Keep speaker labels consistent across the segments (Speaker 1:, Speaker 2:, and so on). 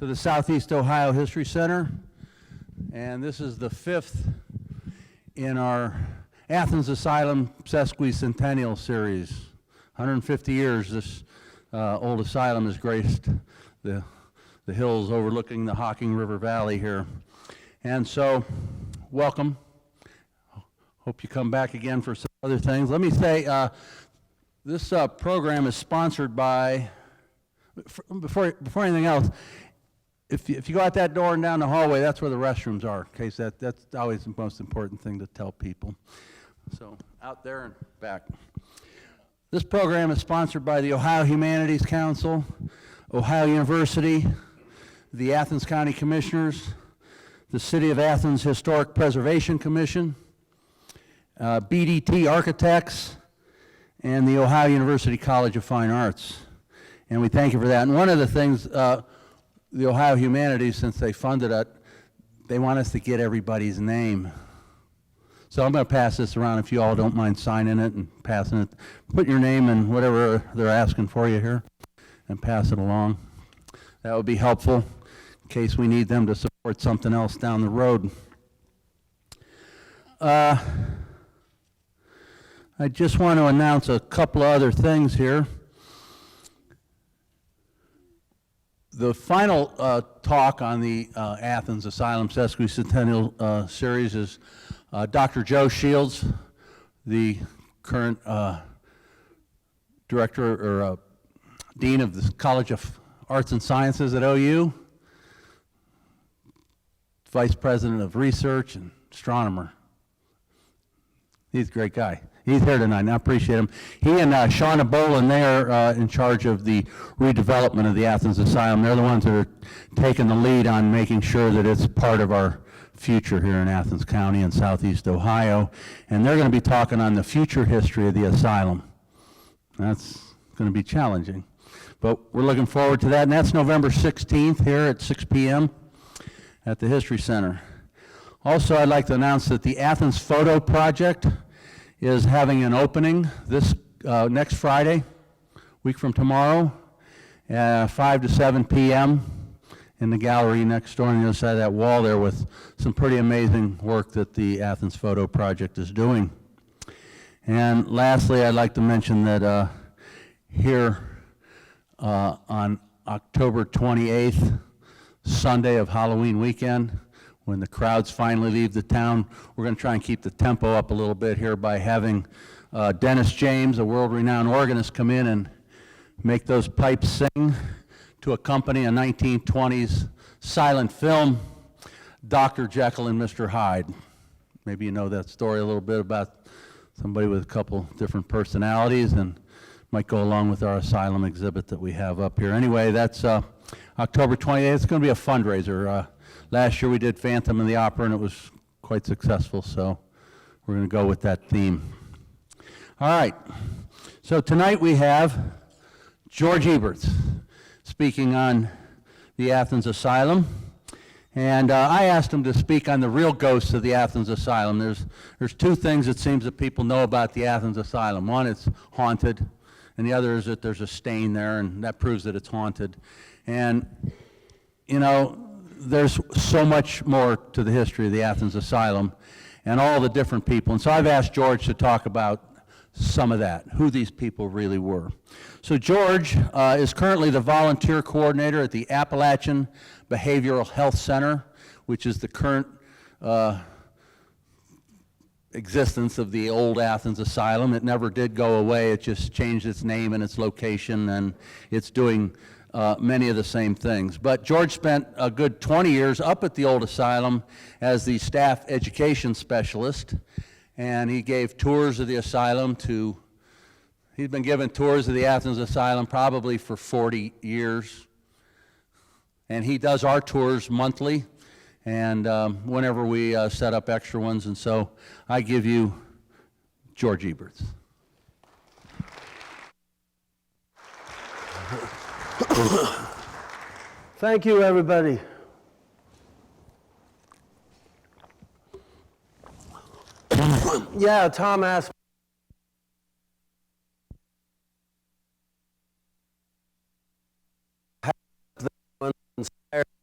Speaker 1: to the Southeast Ohio History Center, and this is the 5th in our Athens Asylum Sesquicentennial series. 150 years this old asylum has graced the hills overlooking the Hocking River Valley here. And so, welcome. Hope you come back again for some other things. Let me say, this program is sponsored by, before anything else, if you go out that door and down the hallway, that's where the restrooms are, in case that's always the most important thing to tell people. So, out there and back. This program is sponsored by the Ohio Humanities Council, Ohio University, the Athens County Commissioners, the City of Athens Historic Preservation Commission, BDT Architects, and the Ohio University College of Fine Arts. And we thank you for that. And one of the things, the Ohio Humanities, since they funded it, they want us to get everybody's name. So I'm going to pass this around if you all don't mind signing it and passing it. Put your name and whatever they're asking for you here and pass it along. That would be helpful in case we need them to support something else down the road. I just want to announce a couple of other things here. The final talk on the Athens Asylum Sesquicentennial series is Dr. Joe Shields, the current director or dean of the College of Arts and Sciences at OU, vice president of research and astronomer. He's a great guy. He's here tonight, and I appreciate him. He and Shauna Boland, they are in charge of the redevelopment of the Athens Asylum. They're the ones that are taking the lead on making sure that it's part of our future here in Athens County and Southeast Ohio. And they're going to be talking on the future history of the asylum. That's going to be challenging. But we're looking forward to that, and that's November 16th here at 6 p.m. at the History Center. Also, I'd like to announce that the Athens Photo Project is having an opening this next Friday, week from tomorrow, 5 to 7 p.m. in the gallery next door on the other side of that wall there, with some pretty amazing work that the Athens Photo Project is doing. And lastly, I'd like to mention that here on October 28th, Sunday of Halloween weekend, when the crowds finally leave the town, we're going to try and keep the tempo up a little bit here by having Dennis James, a world-renowned organist, come in and make those pipes sing to accompany a 1920s silent film, Dr. Jekyll and Mr Hyde. Maybe you know that story a little bit about somebody with a couple different personalities, and might go along with our asylum exhibit that we have up here. Anyway, that's October 28th. It's going to be a fundraiser. Last year we did Phantom of the Opera, and it was quite successful, so we're going to go with that theme. All right, so tonight we have George Eberts speaking on the Athens Asylum, and I asked him to speak on the real ghosts of the Athens Asylum. There's two things it seems that people know about the Athens Asylum. One, it's haunted, and the other is that there's a stain there, and that proves that it's haunted. And, you know, there's so much more to the history of the Athens Asylum and all the different people. And so I've asked George to talk about some of that, who these people really were. So George is currently the volunteer coordinator at the Appalachian Behavioral Health Center, which is the current existence of the old Athens Asylum. It never did go away. It just changed its name and its location, and it's doing many of the same things. But George spent a good 20 years up at the old asylum as the staff education specialist, and he gave tours of the asylum to, he's been giving tours of the Athens Asylum probably for 40 years. And he does our tours monthly, and whenever we set up extra ones, and so I give you George Eberts.
Speaker 2: Thank you, everybody. Yeah, Tom asked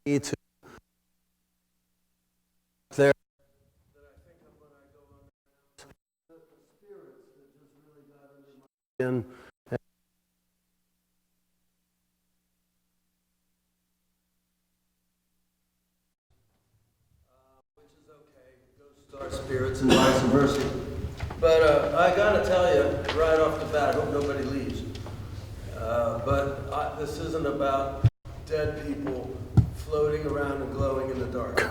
Speaker 2: me me to there. That I think of when I go on the spirits that just really got under my skin. Which is okay, ghosts are spirits and vice versa. But I gotta tell you, right off the bat, I hope nobody leaves. This isn't about dead people floating around and glowing in the dark.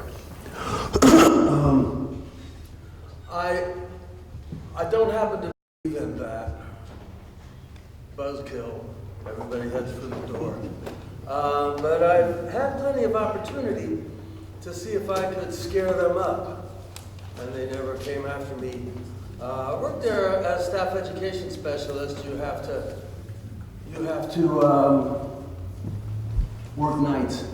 Speaker 2: I don't happen to believe in that. Buzzkill, everybody heads for the door. But I've had plenty of opportunity to see if I could scare them up, and they never came after me. I worked there as staff education specialist. You have to work nights.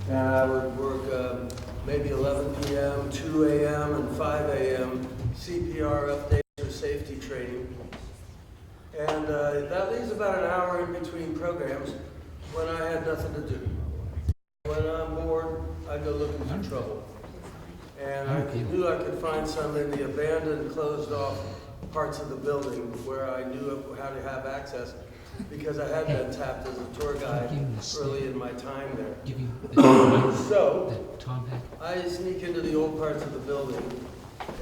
Speaker 2: And I would work maybe 11 p.m., 2 a.m., and 5 a.m. CPR updates or safety training. And that leaves about an hour in between programs when I had nothing to do. When I'm bored, I go looking for trouble. And I knew I could find some in the abandoned, closed-off parts of the building where I knew how to have access because I had been tapped as a tour guide early in my time there. So, I sneak into the old parts of the building.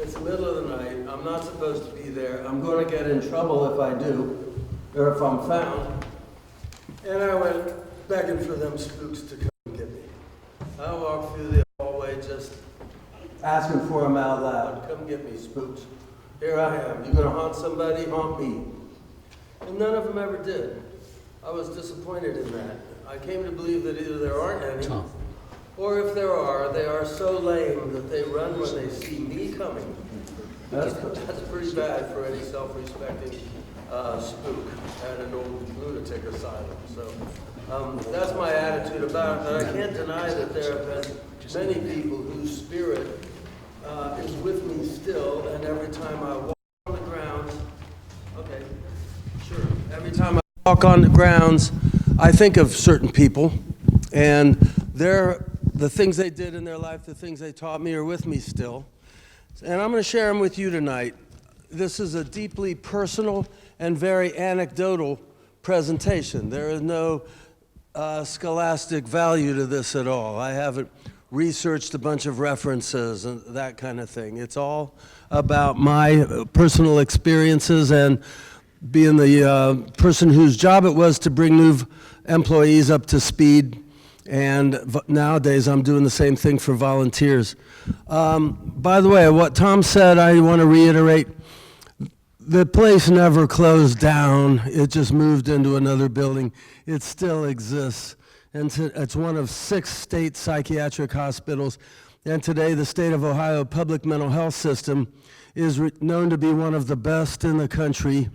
Speaker 2: It's the middle of the night. I'm not supposed to be there. I'm going to get in trouble if I do, or if I'm found. And I went begging for them spooks to come and get me. I walked through the hallway just asking for them out loud. Come get me, spooks. Here I am. You're going to haunt somebody? Haunt me. And none of them ever did. I was disappointed in that. I came to believe that either there aren't any, or if there are, they are so lame that they run when they see me coming. That's pretty bad for any self-respecting spook at an old lunatic asylum. So that's my attitude about it, but I can't deny that there have been many people whose spirit is with me still, and every time I walk on the grounds, okay, sure, every time I walk on the grounds, I think of certain people, and the things they did in their life, the things they taught me are with me still. And I'm going to share them with you tonight. This is a deeply personal and very anecdotal presentation. There is no scholastic value to this at all. I haven't researched a bunch of references and that kind of thing. It's all about my personal experiences and being the person whose job it was to bring new employees up to speed. And nowadays, I'm doing the same thing for volunteers. By the way, what Tom said, I want to reiterate. The place never closed down. It just moved into another building. It still exists. And it's one of 6 state psychiatric hospitals. And today, the state of Ohio public mental health system is known to be one of the best in the country.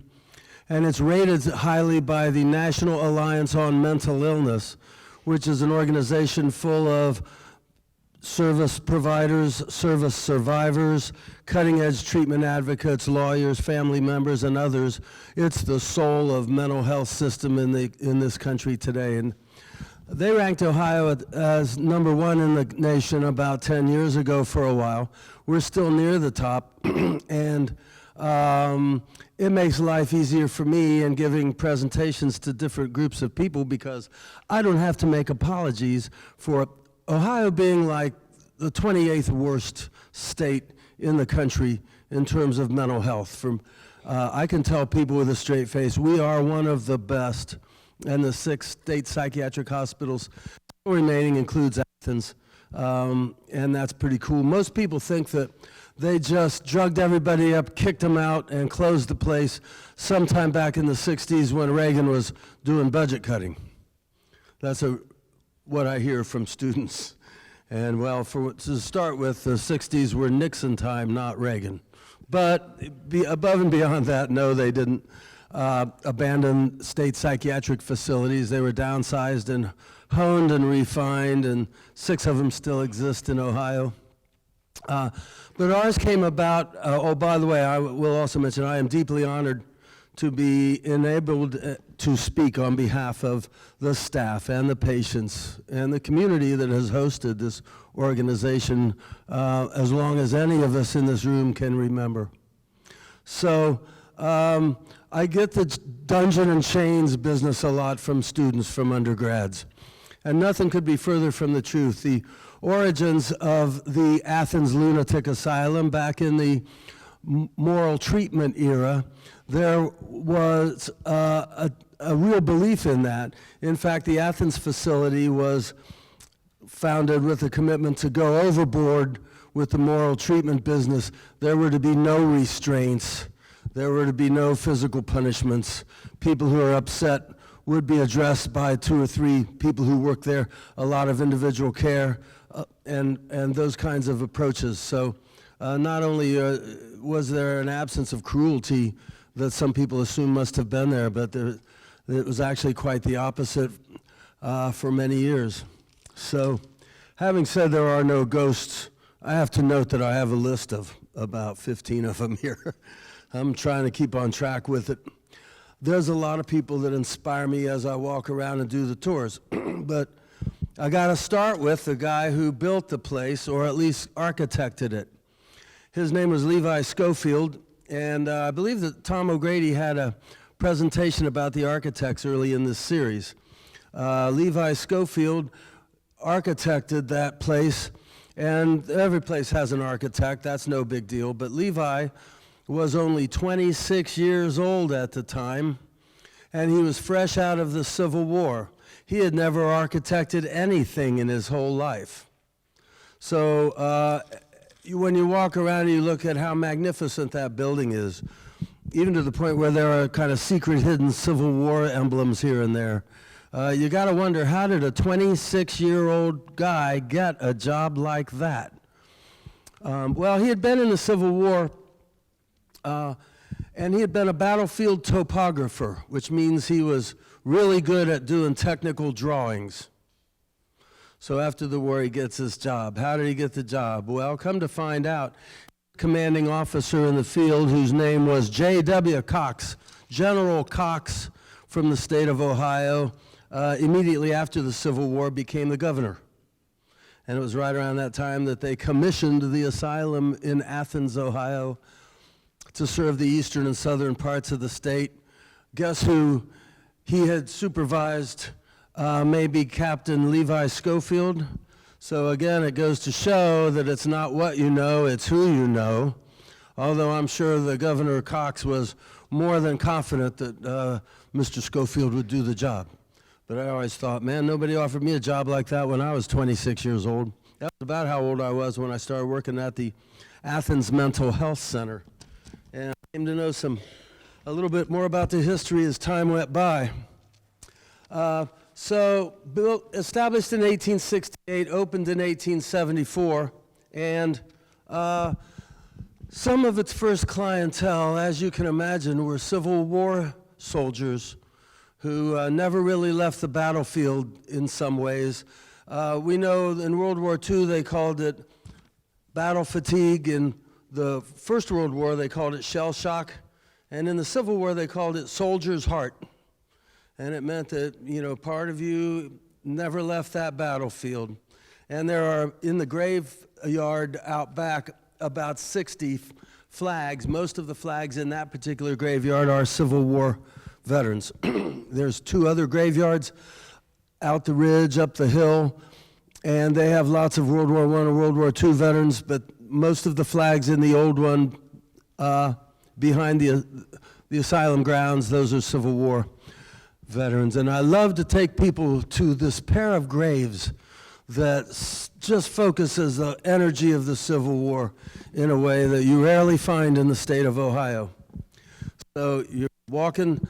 Speaker 2: And it's rated highly by the National Alliance on Mental Illness, which is an organization full of service providers, service survivors, cutting-edge treatment advocates, lawyers, family members, and others. It's the soul of mental health system in this country today. And they ranked Ohio as #1 in the nation about 10 years ago for a while. We're still near the top, and it makes life easier for me in giving presentations to different groups of people because I don't have to make apologies for Ohio being like the 28th worst state in the country in terms of mental health. I can tell people with a straight face, we are one of the best, and the 6 state psychiatric hospitals remaining includes Athens, and that's pretty cool. Most people think that they just drugged everybody up, kicked them out, and closed the place sometime back in the 60s when Reagan was doing budget cutting. That's what I hear from students. And well, to start with, the 60s were Nixon time, not Reagan. But above and beyond that, no, they didn't abandon state psychiatric facilities. They were downsized and honed and refined, and 6 of them still exist in Ohio. But ours came about, oh, by the way, I will also mention I am deeply honored to be enabled to speak on behalf of the staff and the patients and the community that has hosted this organization as long as any of us in this room can remember. So I get the dungeon and chains business a lot from students, from undergrads. And nothing could be further from the truth. The origins of the Athens Lunatic Asylum back in the moral treatment era, there was a real belief in that. In fact, the Athens facility was founded with a commitment to go overboard with the moral treatment business. There were to be no restraints. There were to be no physical punishments. People who are upset would be addressed by 2 or 3 people who work there, a lot of individual care, and those kinds of approaches. So not only was there an absence of cruelty that some people assume must have been there, but it was actually quite the opposite for many years. So having said there are no ghosts, I have to note that I have a list of about 15 of them here. I'm trying to keep on track with it. There's a lot of people that inspire me as I walk around and do the tours. But I got to start with the guy who built the place, or at least architected it. His name was Levi Scofield, and I believe that Tom O'Grady had a presentation about the architects early in this series. Levi Scofield architected that place, and every place has an architect, that's no big deal, but Levi was only 26 years old at the time, and he was fresh out of the Civil War. He had never architected anything in his whole life. So when you walk around and you look at how magnificent that building is, even to the point where there are kind of secret hidden Civil War emblems here and there, you got to wonder, how did a 26-year-old guy get a job like that? Well, he had been in the Civil War, and he had been a battlefield topographer, which means he was really good at doing technical drawings. So after the war, he gets this job. How did he get the job? Well, come to find out, commanding officer in the field whose name was J.W. Cox, General Cox from the state of Ohio, immediately after the Civil War became the governor. And it was right around that time that they commissioned the asylum in Athens, Ohio, to serve the eastern and southern parts of the state. Guess who he had supervised? Maybe Captain Levi Scofield. So again, it goes to show that it's not what you know, it's who you know. Although I'm sure the Governor Cox was more than confident that Mr. Scofield would do the job. But I always thought, man, nobody offered me a job like that when I was 26 years old. That was about how old I was when I started working at the Athens Mental Health Center. And I came to know a little bit more about the history as time went by. Established in 1868, opened in 1874, and some of its first clientele, as you can imagine, were Civil War soldiers who never really left the battlefield in some ways. We know in World War II they called it battle fatigue. In the First World War they called it shell shock. And in the Civil War they called it soldier's heart. And it meant that, part of you never left that battlefield. And there are, in the graveyard out back, about 60 flags. Most of the flags in that particular graveyard are Civil War veterans. There's 2 other graveyards out the ridge, up the hill, and they have lots of World War I and World War II veterans, but most of the flags in the old one behind the asylum grounds, those are Civil War veterans. And I love to take people to this pair of graves that just focuses the energy of the Civil War in a way that you rarely find in the state of Ohio. So you're walking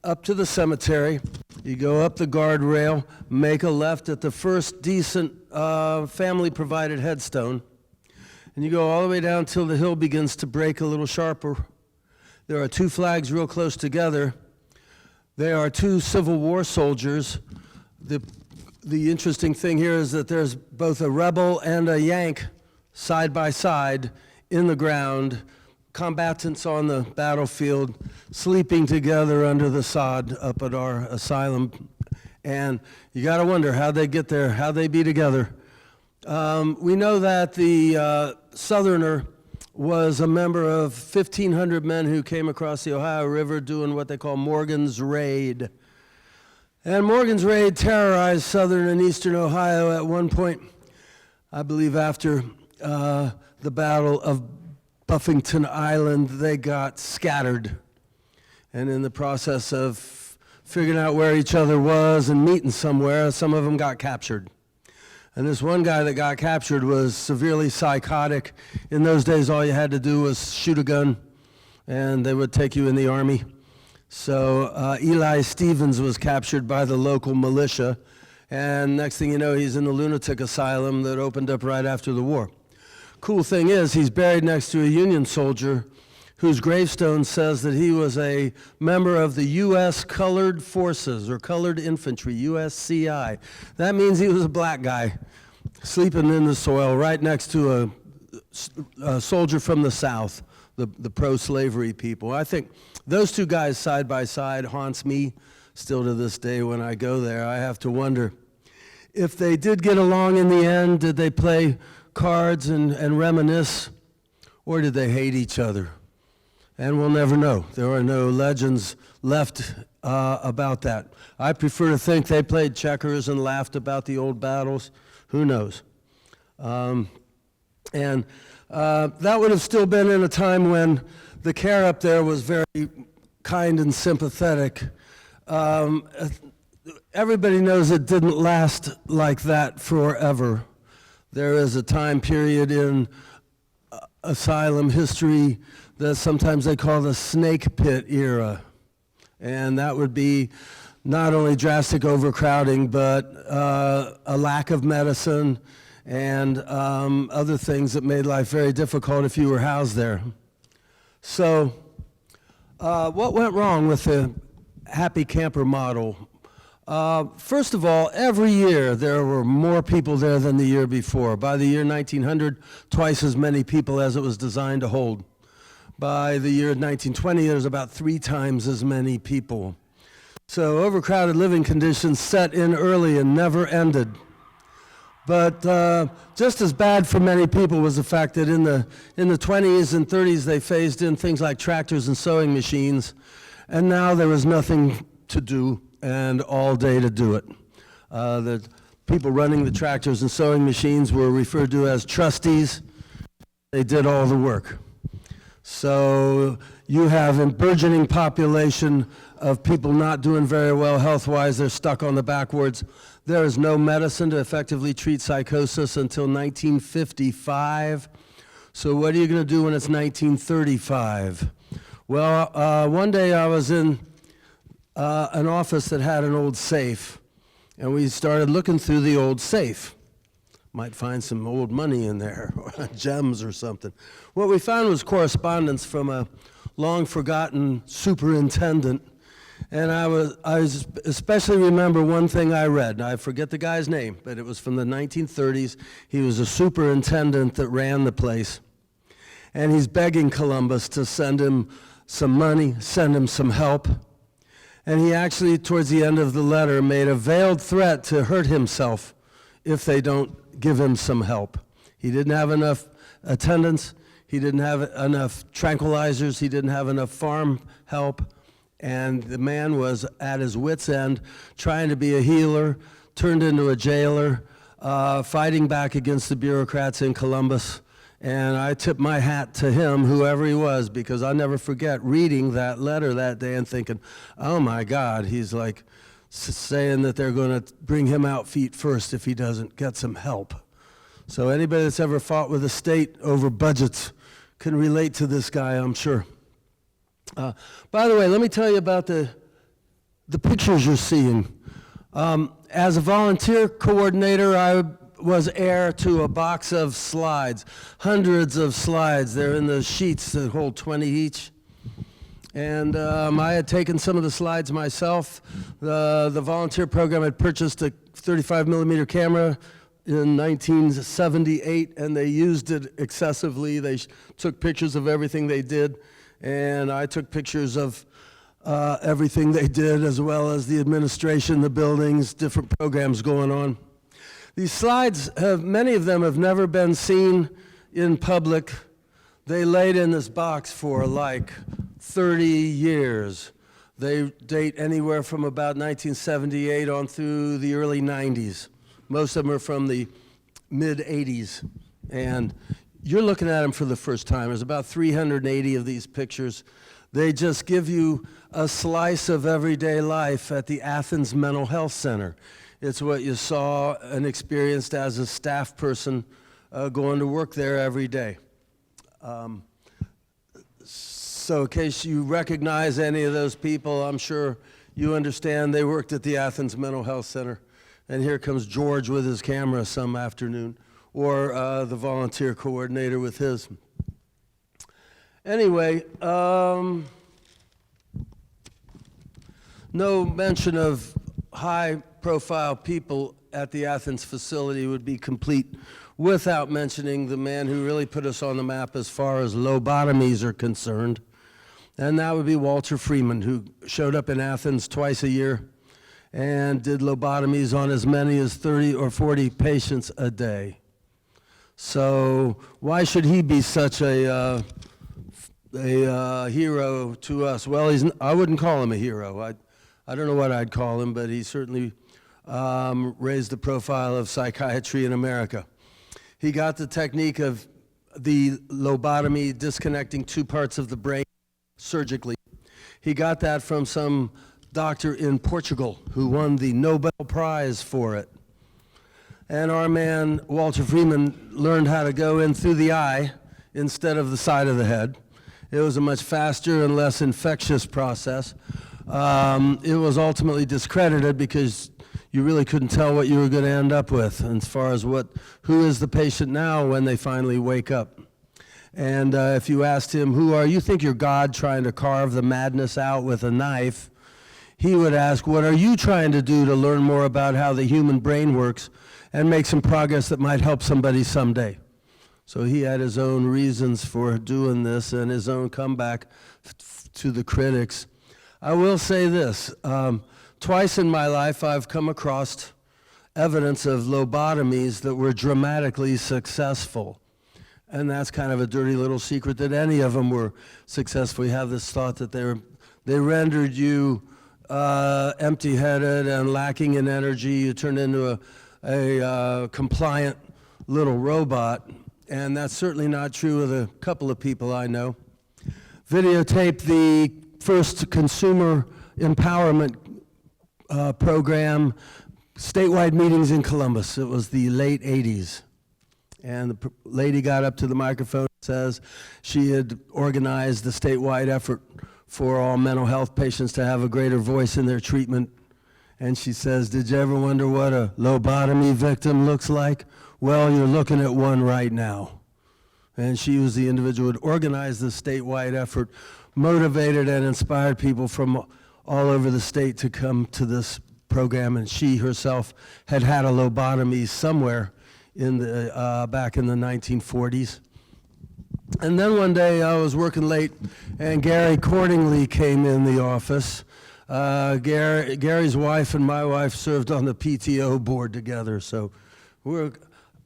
Speaker 2: up to the cemetery, you go up the guardrail, make a left at the first decent family-provided headstone, and you go all the way down till the hill begins to break a little sharper. There are 2 flags real close together. They are 2 Civil War soldiers. The interesting thing here is that there's both a rebel and a Yank side by side in the ground, combatants on the battlefield sleeping together under the sod up at our asylum. And you got to wonder how'd they get there, how'd they be together. We know that the Southerner was a member of 1,500 men who came across the Ohio River doing what they call Morgan's Raid. And Morgan's Raid terrorized southern and eastern Ohio at one point, I believe after the Battle of Buffington Island. They got scattered. And in the process of figuring out where each other was and meeting somewhere, some of them got captured. And this one guy that got captured was severely psychotic. In those days, all you had to do was shoot a gun, and they would take you in the army. So Eli Stevens was captured by the local militia, and next thing you know, he's in the lunatic asylum that opened up right after the war. Cool thing is, he's buried next to a Union soldier whose gravestone says that he was a member of the U.S. Colored Forces, or Colored Infantry, USCI. That means he was a black guy sleeping in the soil right next to a soldier from the South, the pro-slavery people. I think those two guys side by side haunts me still to this day when I go there. I have to wonder if they did get along in the end. Did they play cards and reminisce, or did they hate each other? And we'll never know. There are no legends left about that. I prefer to think they played checkers and laughed about the old battles. Who knows? And that would have still been in a time when the care up there was very kind and sympathetic. Everybody knows it didn't last like that forever. There is a time period in asylum history that sometimes they call the snake pit era. And that would be not only drastic overcrowding, but a lack of medicine and other things that made life very difficult if you were housed there. So what went wrong with the happy camper model? First of all, every year there were more people there than the year before. By the year 1900, twice as many people as it was designed to hold. By the year 1920, there's about 3 times as many people. So overcrowded living conditions set in early and never ended. But just as bad for many people was the fact that in the 20s and 30s, they phased in things like tractors and sewing machines, and now there was nothing to do and all day to do it. The people running the tractors and sewing machines were referred to as trustees. They did all the work. So you have a burgeoning population of people not doing very well health-wise. They're stuck on the backwards. There is no medicine to effectively treat psychosis until 1955. So what are you going to do when it's 1935? Well, one day I was in an office that had an old safe, and we started looking through the old safe. Might find some old money in there, or gems or something. What we found was correspondence from a long-forgotten superintendent, and I especially remember one thing I read. I forget the guy's name, but it was from the 1930s. He was a superintendent that ran the place, and he's begging Columbus to send him some money, send him some help. And he actually, towards the end of the letter, made a veiled threat to hurt himself if they don't give him some help. He didn't have enough attendants. He didn't have enough tranquilizers. He didn't have enough farm help. And the man was at his wit's end, trying to be a healer, turned into a jailer, fighting back against the bureaucrats in Columbus. And I tip my hat to him, whoever he was, because I'll never forget reading that letter that day and thinking, oh my God, he's like saying that they're going to bring him out feet first if he doesn't get some help. So anybody that's ever fought with the state over budgets can relate to this guy, I'm sure. By the way, let me tell you about the pictures you're seeing. As a volunteer coordinator, I was heir to a box of slides, hundreds of slides. They're in the sheets that hold 20 each. And I had taken some of the slides myself. The volunteer program had purchased a 35 millimeter camera in 1978, and they used it excessively. They took pictures of everything they did, and I took pictures of everything they did, as well as the administration, the buildings, different programs going on. These slides, many of them have never been seen in public. They laid in this box for like 30 years. They date anywhere from about 1978 on through the early 90s. Most of them are from the mid-80s. And you're looking at them for the first time. There's about 380 of these pictures. They just give you a slice of everyday life at the Athens Mental Health Center. It's what you saw and experienced as a staff person going to work there every day. So in case you recognize any of those people, I'm sure you understand they worked at the Athens Mental Health Center. And here comes George with his camera some afternoon, or the volunteer coordinator with his. Anyway, no mention of high-profile people at the Athens facility would be complete without mentioning the man who really put us on the map as far as lobotomies are concerned. And that would be Walter Freeman, who showed up in Athens twice a year and did lobotomies on as many as 30 or 40 patients a day. So why should he be such a hero to us? Well, I wouldn't call him a hero. I don't know what I'd call him, but he certainly raised the profile of psychiatry in America. He got the technique of the lobotomy, disconnecting two parts of the brain surgically. He got that from some doctor in Portugal who won the Nobel Prize for it. And our man, Walter Freeman, learned how to go in through the eye instead of the side of the head. It was a much faster and less infectious process. It was ultimately discredited because you really couldn't tell what you were going to end up with as far as who is the patient now when they finally wake up. And if you asked him, who are you think you're God trying to carve the madness out with a knife, he would ask, what are you trying to do to learn more about how the human brain works and make some progress that might help somebody someday? So he had his own reasons for doing this and his own comeback to the critics. I will say this, twice in my life I've come across evidence of lobotomies that were dramatically successful. And that's kind of a dirty little secret that any of them were successful. You have this thought that they rendered you empty-headed and lacking in energy. You turned into a compliant little robot. And that's certainly not true with a couple of people I know. Videotaped the first consumer empowerment program, statewide meetings in Columbus. It was the late 80s. And the lady got up to the microphone and says she had organized the statewide effort for all mental health patients to have a greater voice in their treatment. And she says, did you ever wonder what a lobotomy victim looks like? Well, you're looking at one right now. And she was the individual who had organized the statewide effort, motivated and inspired people from all over the state to come to this program. And she herself had had a lobotomy somewhere in the back in the 1940s. And then one day I was working late, and Gary Cordingley came in the office. Gary's wife and my wife served on the PTO board together, so we're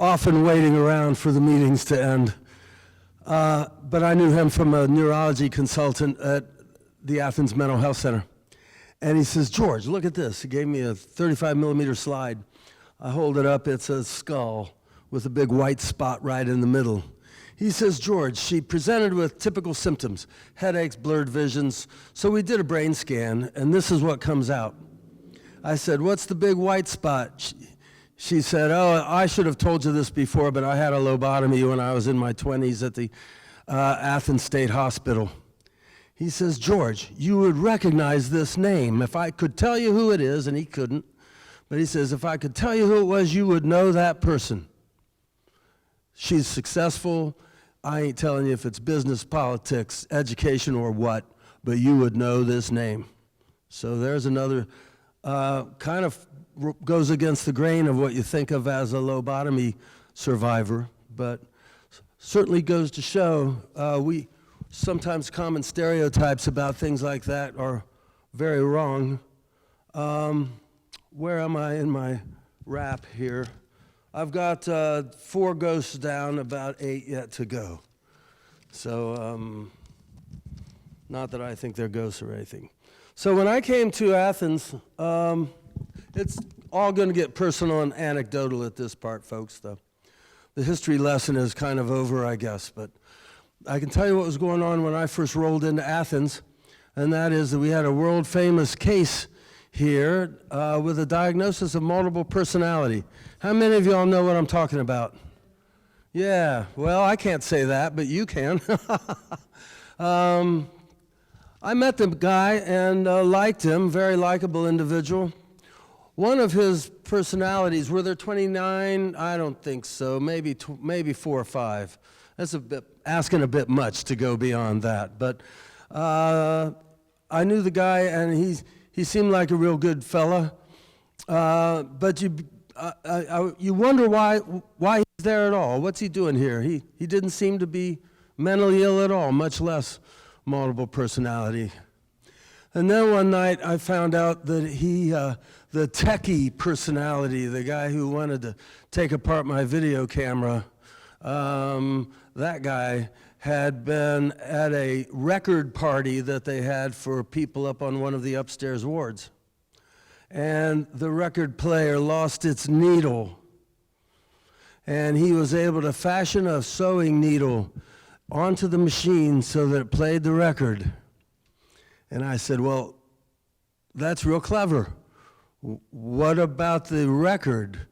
Speaker 2: often waiting around for the meetings to end. But I knew him from a neurology consultant at the Athens Mental Health Center. And he says, George, look at this. He gave me a 35 millimeter slide. I hold it up, it's a skull with a big white spot right in the middle. He says, George, she presented with typical symptoms, headaches, blurred visions. So we did a brain scan, and this is what comes out. I said, what's the big white spot? She said, oh, I should have told you this before, but I had a lobotomy when I was in my 20s at the Athens State Hospital. He says, George, you would recognize this name. If I could tell you who it is, and he couldn't, but he says, if I could tell you who it was, you would know that person. She's successful. I ain't telling you if it's business, politics, education, or what, but you would know this name. So there's another kind of goes against the grain of what you think of as a lobotomy survivor, but certainly goes to show we sometimes common stereotypes about things like that are very wrong. Where am I in my rap here? I've got 4 ghosts down, about 8 yet to go. So, not that I think they're ghosts or anything. So when I came to Athens, it's all going to get personal and anecdotal at this part, folks. The history lesson is kind of over, I guess, but I can tell you what was going on when I first rolled into Athens, and that is that we had a world-famous case here with a diagnosis of multiple personality. How many of y'all know what I'm talking about? Yeah, well, I can't say that, but you can. I met the guy and liked him, very likable individual. One of his personalities, were there 29? I don't think so, maybe 4 or 5. That's asking a bit much to go beyond that. But I knew the guy, and he seemed like a real good fella. But you wonder why he's there at all. What's he doing here? He didn't seem to be mentally ill at all, much less multiple personality. And then one night I found out that the techie personality, the guy who wanted to take apart my video camera, that guy had been at a record party that they had for people up on one of the upstairs wards. And the record player lost its needle. And he was able to fashion a sewing needle onto the machine so that it played the record. And I said, well, that's real clever. What about the record?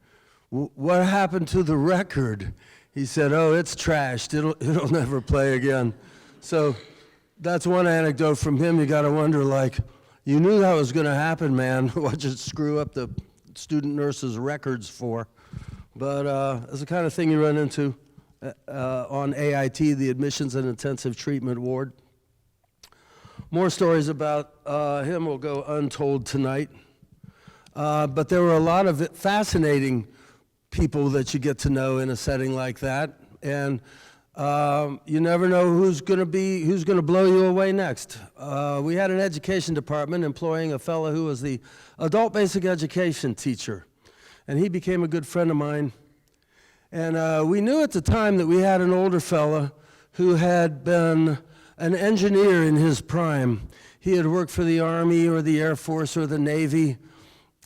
Speaker 2: What happened to the record? He said, oh, it's trashed. It'll never play again. So that's one anecdote from him. You got to wonder, like, you knew that was going to happen, man. What'd you screw up the student nurses' records for? But it's the kind of thing you run into on AIT, the Admissions and Intensive Treatment Ward. More stories about him will go untold tonight. But there were a lot of fascinating people that you get to know in a setting like that. And you never know who's going to blow you away next. We had an education department employing a fellow who was the adult basic education teacher. And he became a good friend of mine. And we knew at the time that we had an older fella who had been an engineer in his prime. He had worked for the Army or the Air Force or the Navy.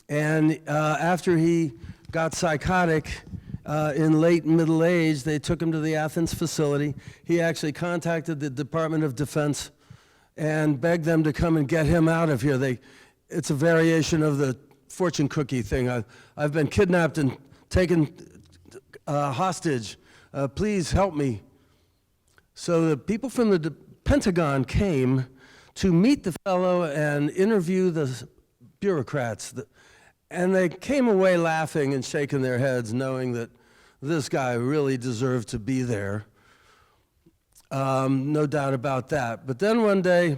Speaker 2: And after he got psychotic in late middle age, they took him to the Athens facility. He actually contacted the Department of Defense and begged them to come and get him out of here. It's a variation of the fortune cookie thing. I've been kidnapped and taken hostage. Please help me. So the people from the Pentagon came to meet the fellow and interview the bureaucrats. And they came away laughing and shaking their heads, knowing that this guy really deserved to be there. No doubt about that. But then one day,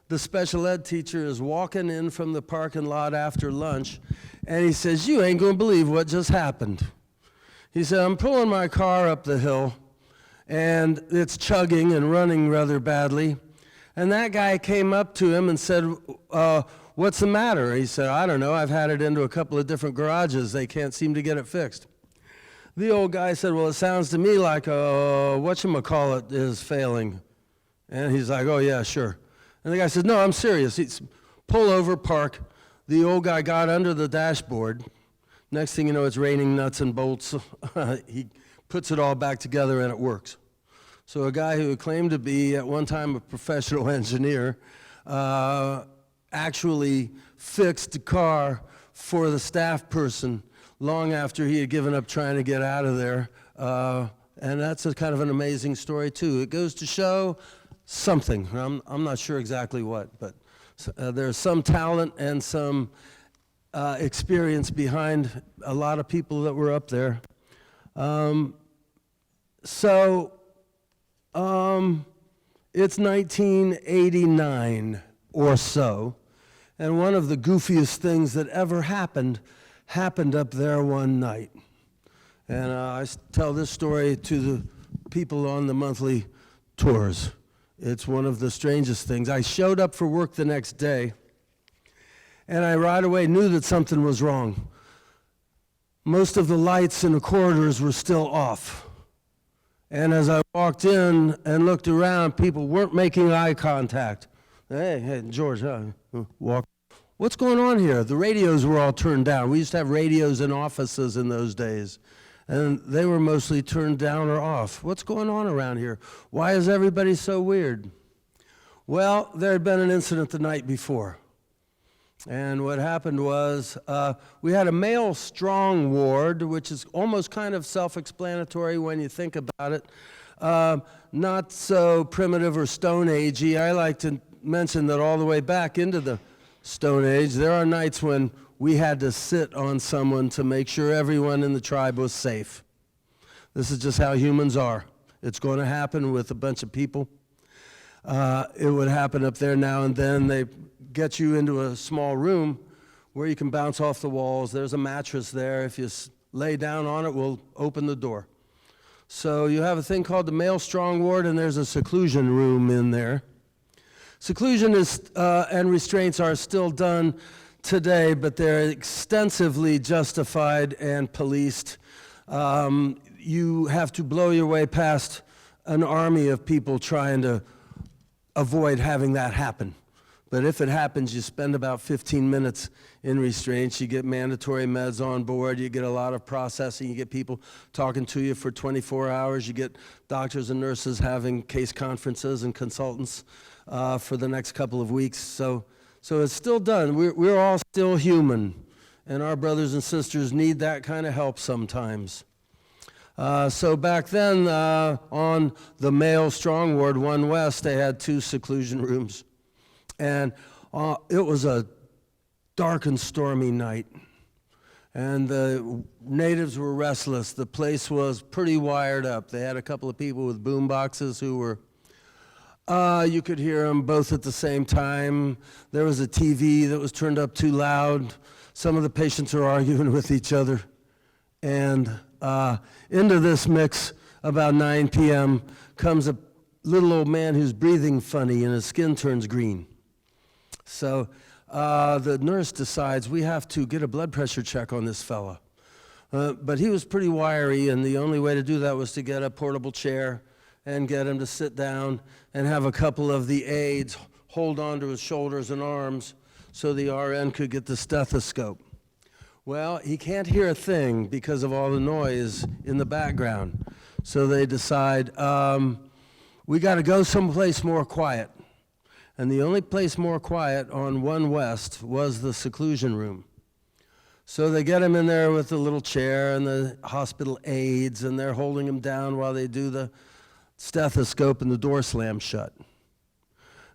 Speaker 2: the special ed teacher is walking in from the parking lot after lunch, and he says, you ain't gonna believe what just happened. He said, I'm pulling my car up the hill, and it's chugging and running rather badly. And that guy came up to him and said, what's the matter? He said, I don't know, I've had it into a couple of different garages. They can't seem to get it fixed. The old guy said, well, it sounds to me like whatchamacallit is failing. And he's like, oh, yeah, sure. And the guy said, no, I'm serious. He's pull over, park. The old guy got under the dashboard. Next thing you know, it's raining nuts and bolts. He puts it all back together, and it works. So a guy who claimed to be at one time a professional engineer actually fixed the car for the staff person long after he had given up trying to get out of there. And that's a kind of an amazing story, too. It goes to show something. I'm not sure exactly what, but there's some talent and some experience behind a lot of people that were up there. It's 1989 or so, and one of the goofiest things that ever happened happened up there one night. And I tell this story to the people on the monthly tours. It's one of the strangest things. I showed up for work the next day, and I right away knew that something was wrong. Most of the lights in the corridors were still off. And as I walked in and looked around, people weren't making eye contact. Hey, George, walk. What's going on here? The radios were all turned down. We used to have radios in offices in those days, and they were mostly turned down or off. What's going on around here? Why is everybody so weird? Well, there had been an incident the night before. And what happened was we had a male strong ward, which is almost kind of self-explanatory when you think about it. Not so primitive or Stone Agey. I like to mention that all the way back into the Stone Age, there are nights when we had to sit on someone to make sure everyone in the tribe was safe. This is just how humans are. It's going to happen with a bunch of people. It would happen up there now and then. They get you into a small room where you can bounce off the walls. There's a mattress there. If you lay down on it, we'll open the door. So you have a thing called the male strong ward, and there's a seclusion room in there. Seclusion is and restraints are still done today, but they're extensively justified and policed. You have to blow your way past an army of people trying to avoid having that happen. But if it happens, you spend about 15 minutes in restraints. You get mandatory meds on board. You get a lot of processing. You get people talking to you for 24 hours. You get doctors and nurses having case conferences and consultants for the next couple of weeks. So it's still done. We're all still human, and our brothers and sisters need that kind of help sometimes. So back then, on the male strong ward, 1 West, they had 2 seclusion rooms. And it was a dark and stormy night. And the natives were restless. The place was pretty wired up. They had a couple of people with boom boxes who were, you could hear them both at the same time. There was a TV that was turned up too loud. Some of the patients are arguing with each other. And into this mix, about 9 p.m., comes a little old man who's breathing funny and his skin turns green. So the nurse decides we have to get a blood pressure check on this fella. But he was pretty wiry, and the only way to do that was to get a portable chair and get him to sit down and have a couple of the aides hold onto his shoulders and arms so the RN could get the stethoscope. Well, he can't hear a thing because of all the noise in the background. So they decide, we got to go someplace more quiet. And the only place more quiet on 1 West was the seclusion room. So they get him in there with the little chair and the hospital aides, and they're holding him down while they do the stethoscope and the door slams shut.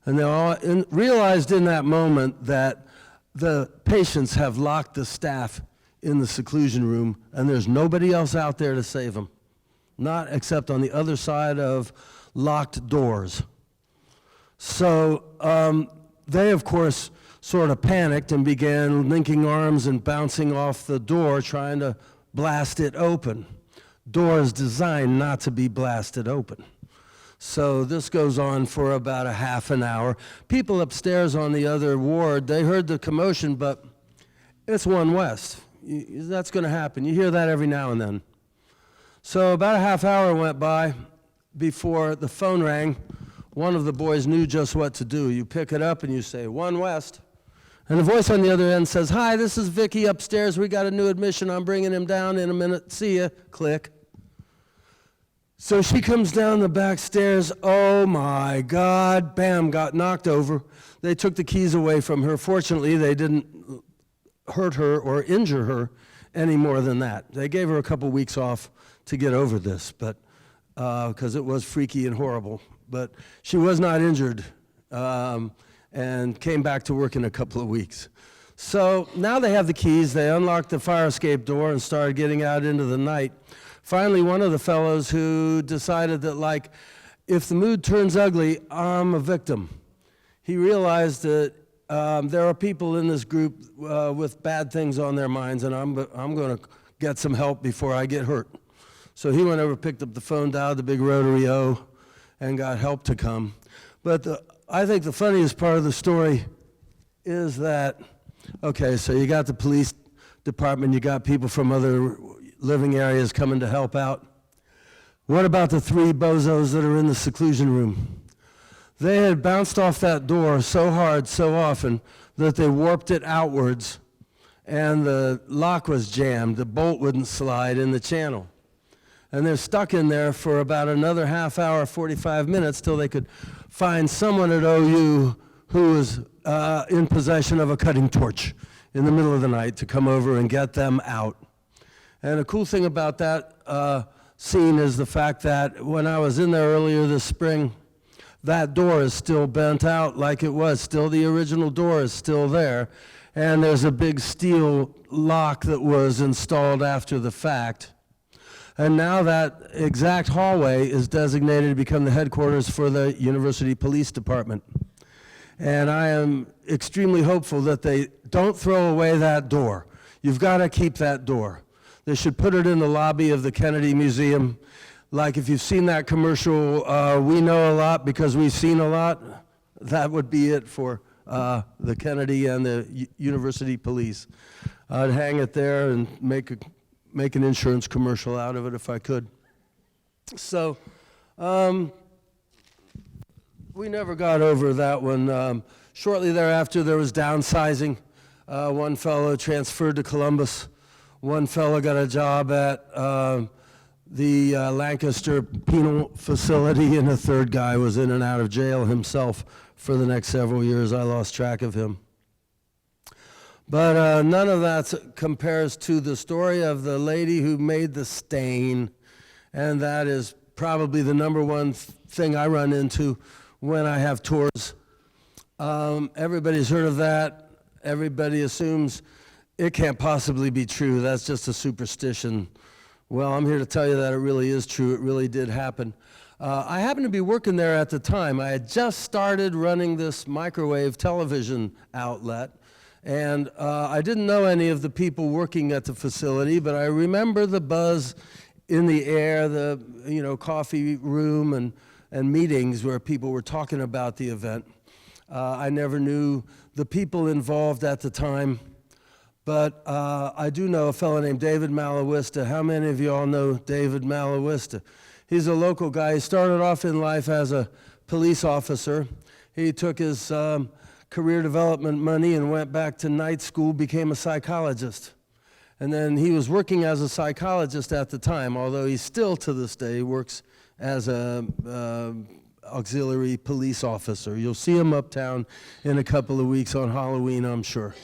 Speaker 2: And they all realized in that moment that the patients have locked the staff in the seclusion room, and there's nobody else out there to save them, not except on the other side of locked doors. So they, of course, sort of panicked and began linking arms and bouncing off the door, trying to blast it open. Door is designed not to be blasted open. So this goes on for about a half an hour. People upstairs on the other ward, they heard the commotion, but it's 1 West. That's going to happen. You hear that every now and then. So about a half hour went by before the phone rang. One of the boys knew just what to do. You pick it up and you say, 1 West. And the voice on the other end says, hi, this is Vicky upstairs. We got a new admission. I'm bringing him down in a minute. See ya. Click. So she comes down the back stairs. Oh my God. Bam, got knocked over. They took the keys away from her. Fortunately, they didn't hurt her or injure her any more than that. They gave her a couple weeks off to get over this, but because it was freaky and horrible. But she was not injured and came back to work in a couple of weeks. So now they have the keys. They unlocked the fire escape door and started getting out into the night. Finally, one of the fellows who decided that, like, if the mood turns ugly, I'm a victim. He realized that there are people in this group with bad things on their minds, and I'm going to get some help before I get hurt. So he went over, picked up the phone, dialed the big rotary O, and got help to come. But I think the funniest part of the story is that, okay, so you got the police department, you got people from other living areas coming to help out. What about the three bozos that are in the seclusion room? They had bounced off that door so hard, so often, that they warped it outwards, and the lock was jammed. The bolt wouldn't slide in the channel. And they're stuck in there for about another half hour, 45 minutes, till they could find someone at OU who was in possession of a cutting torch in the middle of the night to come over and get them out. And the cool thing about that scene is the fact that when I was in there earlier this spring, that door is still bent out like it was. Still, the original door is still there. And there's a big steel lock that was installed after the fact. And now that exact hallway is designated to become the headquarters for the University Police Department. And I am extremely hopeful that they don't throw away that door. You've got to keep that door. They should put it in the lobby of the Kennedy Museum. Like if you've seen that commercial, we know a lot because we've seen a lot, that would be it for the Kennedy and the University Police. I'd hang it there and make an insurance commercial out of it if I could. So we never got over that one. Shortly thereafter, there was downsizing. One fellow transferred to Columbus. One fellow got a job at the Lancaster Penal Facility, and a third guy was in and out of jail himself for the next several years. I lost track of him. But none of that compares to the story of the lady who made the stain, and that is probably the number one thing I run into when I have tours. Everybody's heard of that. Everybody assumes it can't possibly be true. That's just a superstition. Well, I'm here to tell you that it really is true. It really did happen. I happened to be working there at the time. I had just started running this microwave television outlet. And I didn't know any of the people working at the facility, but I remember the buzz in the air, the coffee room and meetings where people were talking about the event. I never knew the people involved at the time, but I do know a fellow named David Malawista. How many of you all know David Malawista? He's a local guy. He started off in life as a police officer. He took his career development money and went back to night school, became a psychologist. And then he was working as a psychologist at the time, although he still to this day works as a auxiliary police officer. You'll see him uptown in a couple of weeks on Halloween, I'm sure.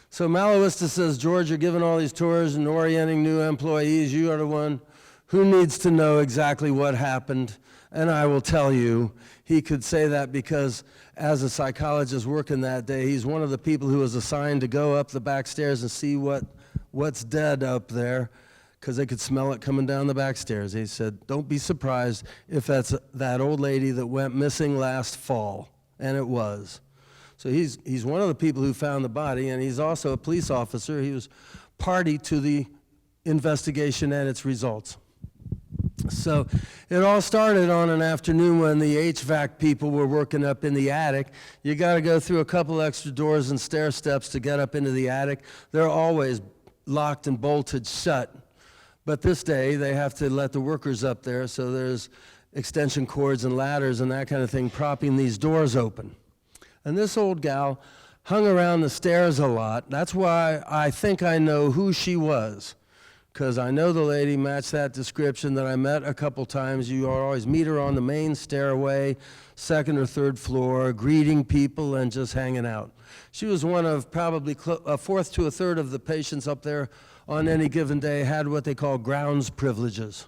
Speaker 2: So Malawista says, George, you're giving all these tours and orienting new employees. You are the one who needs to know exactly what happened. And I will tell you, he could say that because as a psychologist working that day, he's one of the people who was assigned to go up the back stairs and see what's dead up there, because they could smell it coming down the back stairs. He said, don't be surprised if that's that old lady that went missing last fall. And it was. So he's one of the people who found the body, and he's also a police officer. He was party to the investigation and its results. So it all started on an afternoon when the HVAC people were working up in the attic. You got to go through a couple extra doors and stair steps to get up into the attic. They're always locked and bolted shut. But this day, they have to let the workers up there, so there's extension cords and ladders and that kind of thing propping these doors open. And this old gal hung around the stairs a lot. That's why I think I know who she was, because I know the lady matched that description that I met a couple times. You always meet her on the main stairway, second or third floor, greeting people and just hanging out. She was one of probably a fourth to a third of the patients up there on any given day had what they call grounds privileges.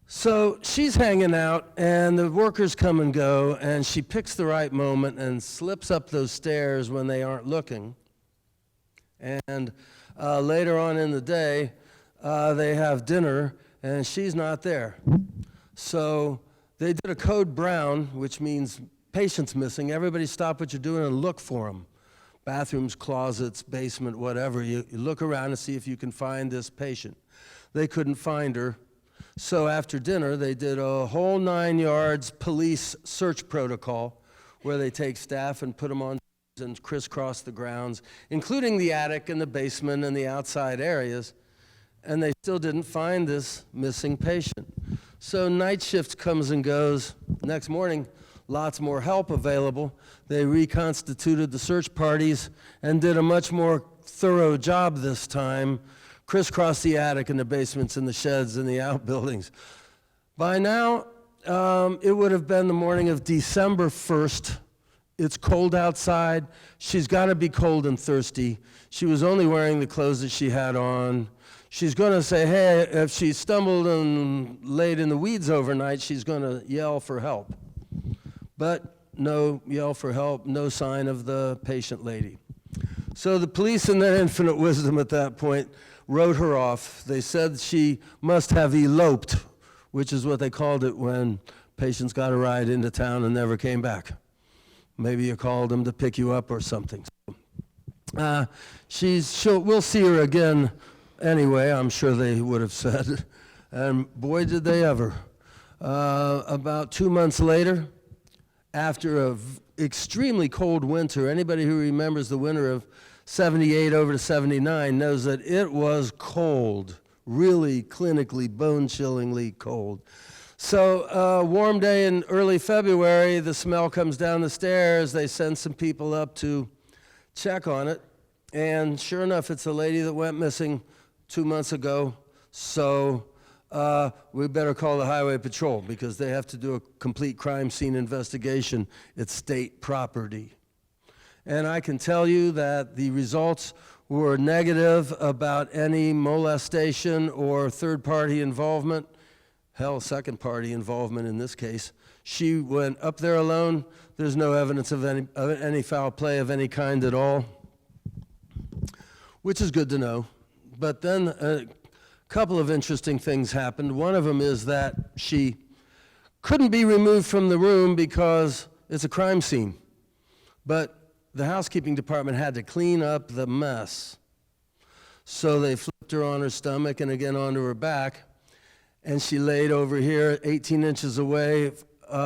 Speaker 2: So she's hanging out, and the workers come and go, and she picks the right moment and slips up those stairs when they aren't looking. And later on in the day, they have dinner, and she's not there. So they did a code brown, which means patient's missing. Everybody stop what you're doing and look for them. Bathrooms, closets, basement, whatever. You look around and see if you can find this patient. They couldn't find her. So after dinner, they did a whole 9 yards police search protocol where they take staff and put them on and crisscross the grounds, including the attic and the basement and the outside areas, and they still didn't find this missing patient. So night shift comes and goes. Next morning, lots more help available. They reconstituted the search parties and did a much more thorough job this time, crisscrossed the attic and the basements and the sheds and the outbuildings. By now, it would have been the morning of December 1st. It's cold outside. She's got to be cold and thirsty. She was only wearing the clothes that she had on. She's going to say, hey, if she stumbled and laid in the weeds overnight, she's going to yell for help. But no yell for help, no sign of the patient lady. So the police, in their infinite wisdom at that point, wrote her off. They said she must have eloped, which is what they called it when patients got a ride into town and never came back. Maybe you called them to pick you up or something. We'll see her again anyway, I'm sure they would have said. And boy, did they ever. About 2 months later, after an extremely cold winter, anybody who remembers the winter of 78 over to 79 knows that it was cold, really clinically, bone-chillingly cold. So warm day in early February, the smell comes down the stairs. They send some people up to check on it. And sure enough, it's a lady that went missing 2 months ago. So we better call the highway patrol because they have to do a complete crime scene investigation. It's state property. And I can tell you that the results were negative about any molestation or third-party involvement. Hell, second-party involvement in this case. She went up there alone. There's no evidence of any foul play of any kind at all, which is good to know. But then a couple of interesting things happened. One of them is that she couldn't be removed from the room because it's a crime scene. But the housekeeping department had to clean up the mess. So they flipped her on her stomach and again onto her back. And she laid over here 18 inches away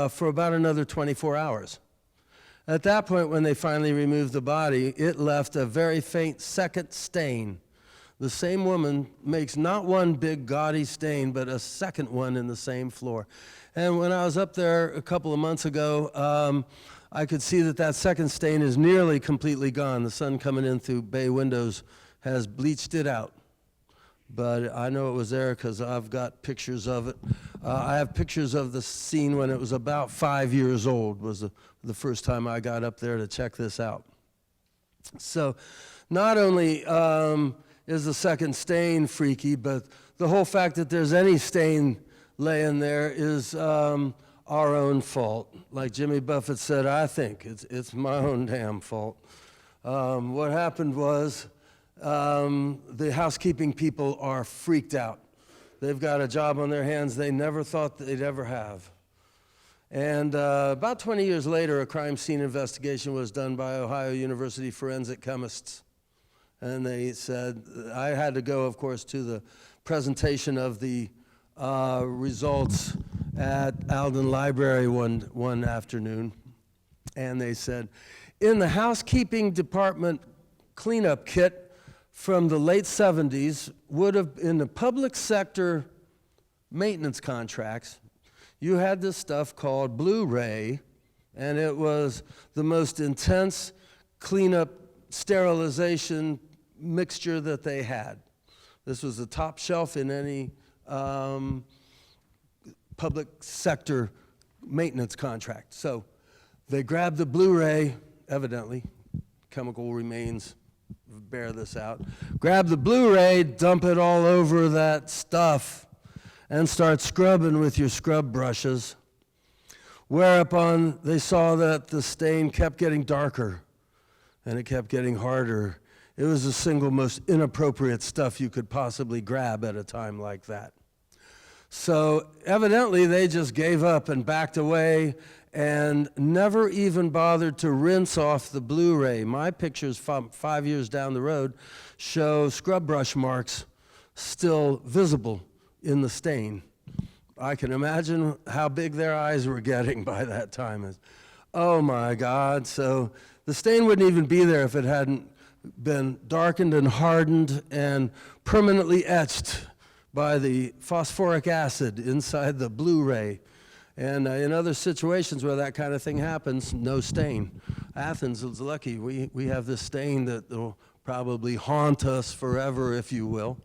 Speaker 2: for about another 24 hours. At that point, when they finally removed the body, it left a very faint second stain. The same woman makes not one big gaudy stain, but a second one in the same floor. And when I was up there a couple of months ago, I could see that second stain is nearly completely gone. The sun coming in through bay windows has bleached it out. But I know it was there because I've got pictures of it. I have pictures of the scene when it was about 5 years old, was the first time I got up there to check this out. So not only is the second stain freaky, but the whole fact that there's any stain laying there is our own fault. Like Jimmy Buffett said, I think it's my own damn fault. What happened was, the housekeeping people are freaked out. They've got a job on their hands they never thought they'd ever have. And about 20 years later, a crime scene investigation was done by Ohio University forensic chemists. And they said, I had to go, of course, to the presentation of the results at Alden Library one afternoon. And they said, in the housekeeping department cleanup kit, from the late 70s, would have, in the public sector maintenance contracts, you had this stuff called Blu-ray, and it was the most intense cleanup sterilization mixture that they had. This was the top shelf in any public sector maintenance contract. So they grabbed the Blu-ray, evidently, chemical remains bear this out, grab the Blu-ray, dump it all over that stuff, and start scrubbing with your scrub brushes, whereupon they saw that the stain kept getting darker, and it kept getting harder. It was the single most inappropriate stuff you could possibly grab at a time like that. So evidently they just gave up and backed away and never even bothered to rinse off the Blu-ray. My pictures from 5 years down the road show scrub brush marks still visible in the stain. I can imagine how big their eyes were getting by that time. Oh my God. So the stain wouldn't even be there if it hadn't been darkened and hardened and permanently etched by the phosphoric acid inside the Blu-ray. And in other situations where that kind of thing happens, no stain. Athens is lucky. We have this stain that will probably haunt us forever, if you will.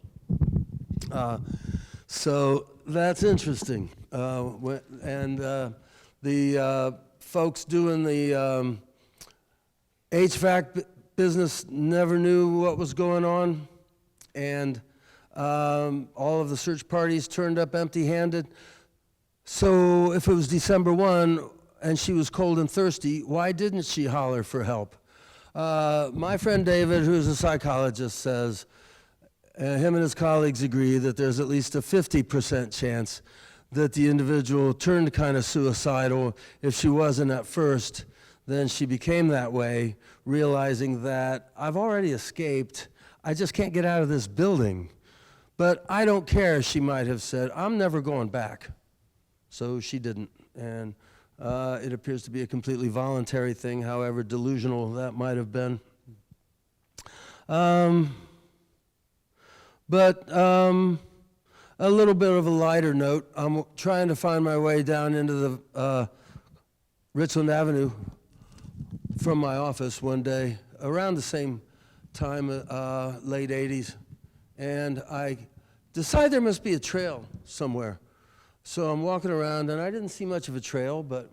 Speaker 2: So that's interesting. The folks doing the HVAC business never knew what was going on, and all of the search parties turned up empty-handed. So if it was December 1 and she was cold and thirsty, why didn't she holler for help? My friend David, who's a psychologist, says him and his colleagues agree that there's at least a 50% chance that the individual turned kind of suicidal. If she wasn't at first, then she became that way, realizing that I've already escaped. I just can't get out of this building. But I don't care, she might have said. I'm never going back. So she didn't. And it appears to be a completely voluntary thing, however delusional that might have been. But a little bit of a lighter note. I'm trying to find my way down into the Richland Avenue from my office one day, around the same time, late 80s, and I decide there must be a trail somewhere. So I'm walking around, and I didn't see much of a trail, but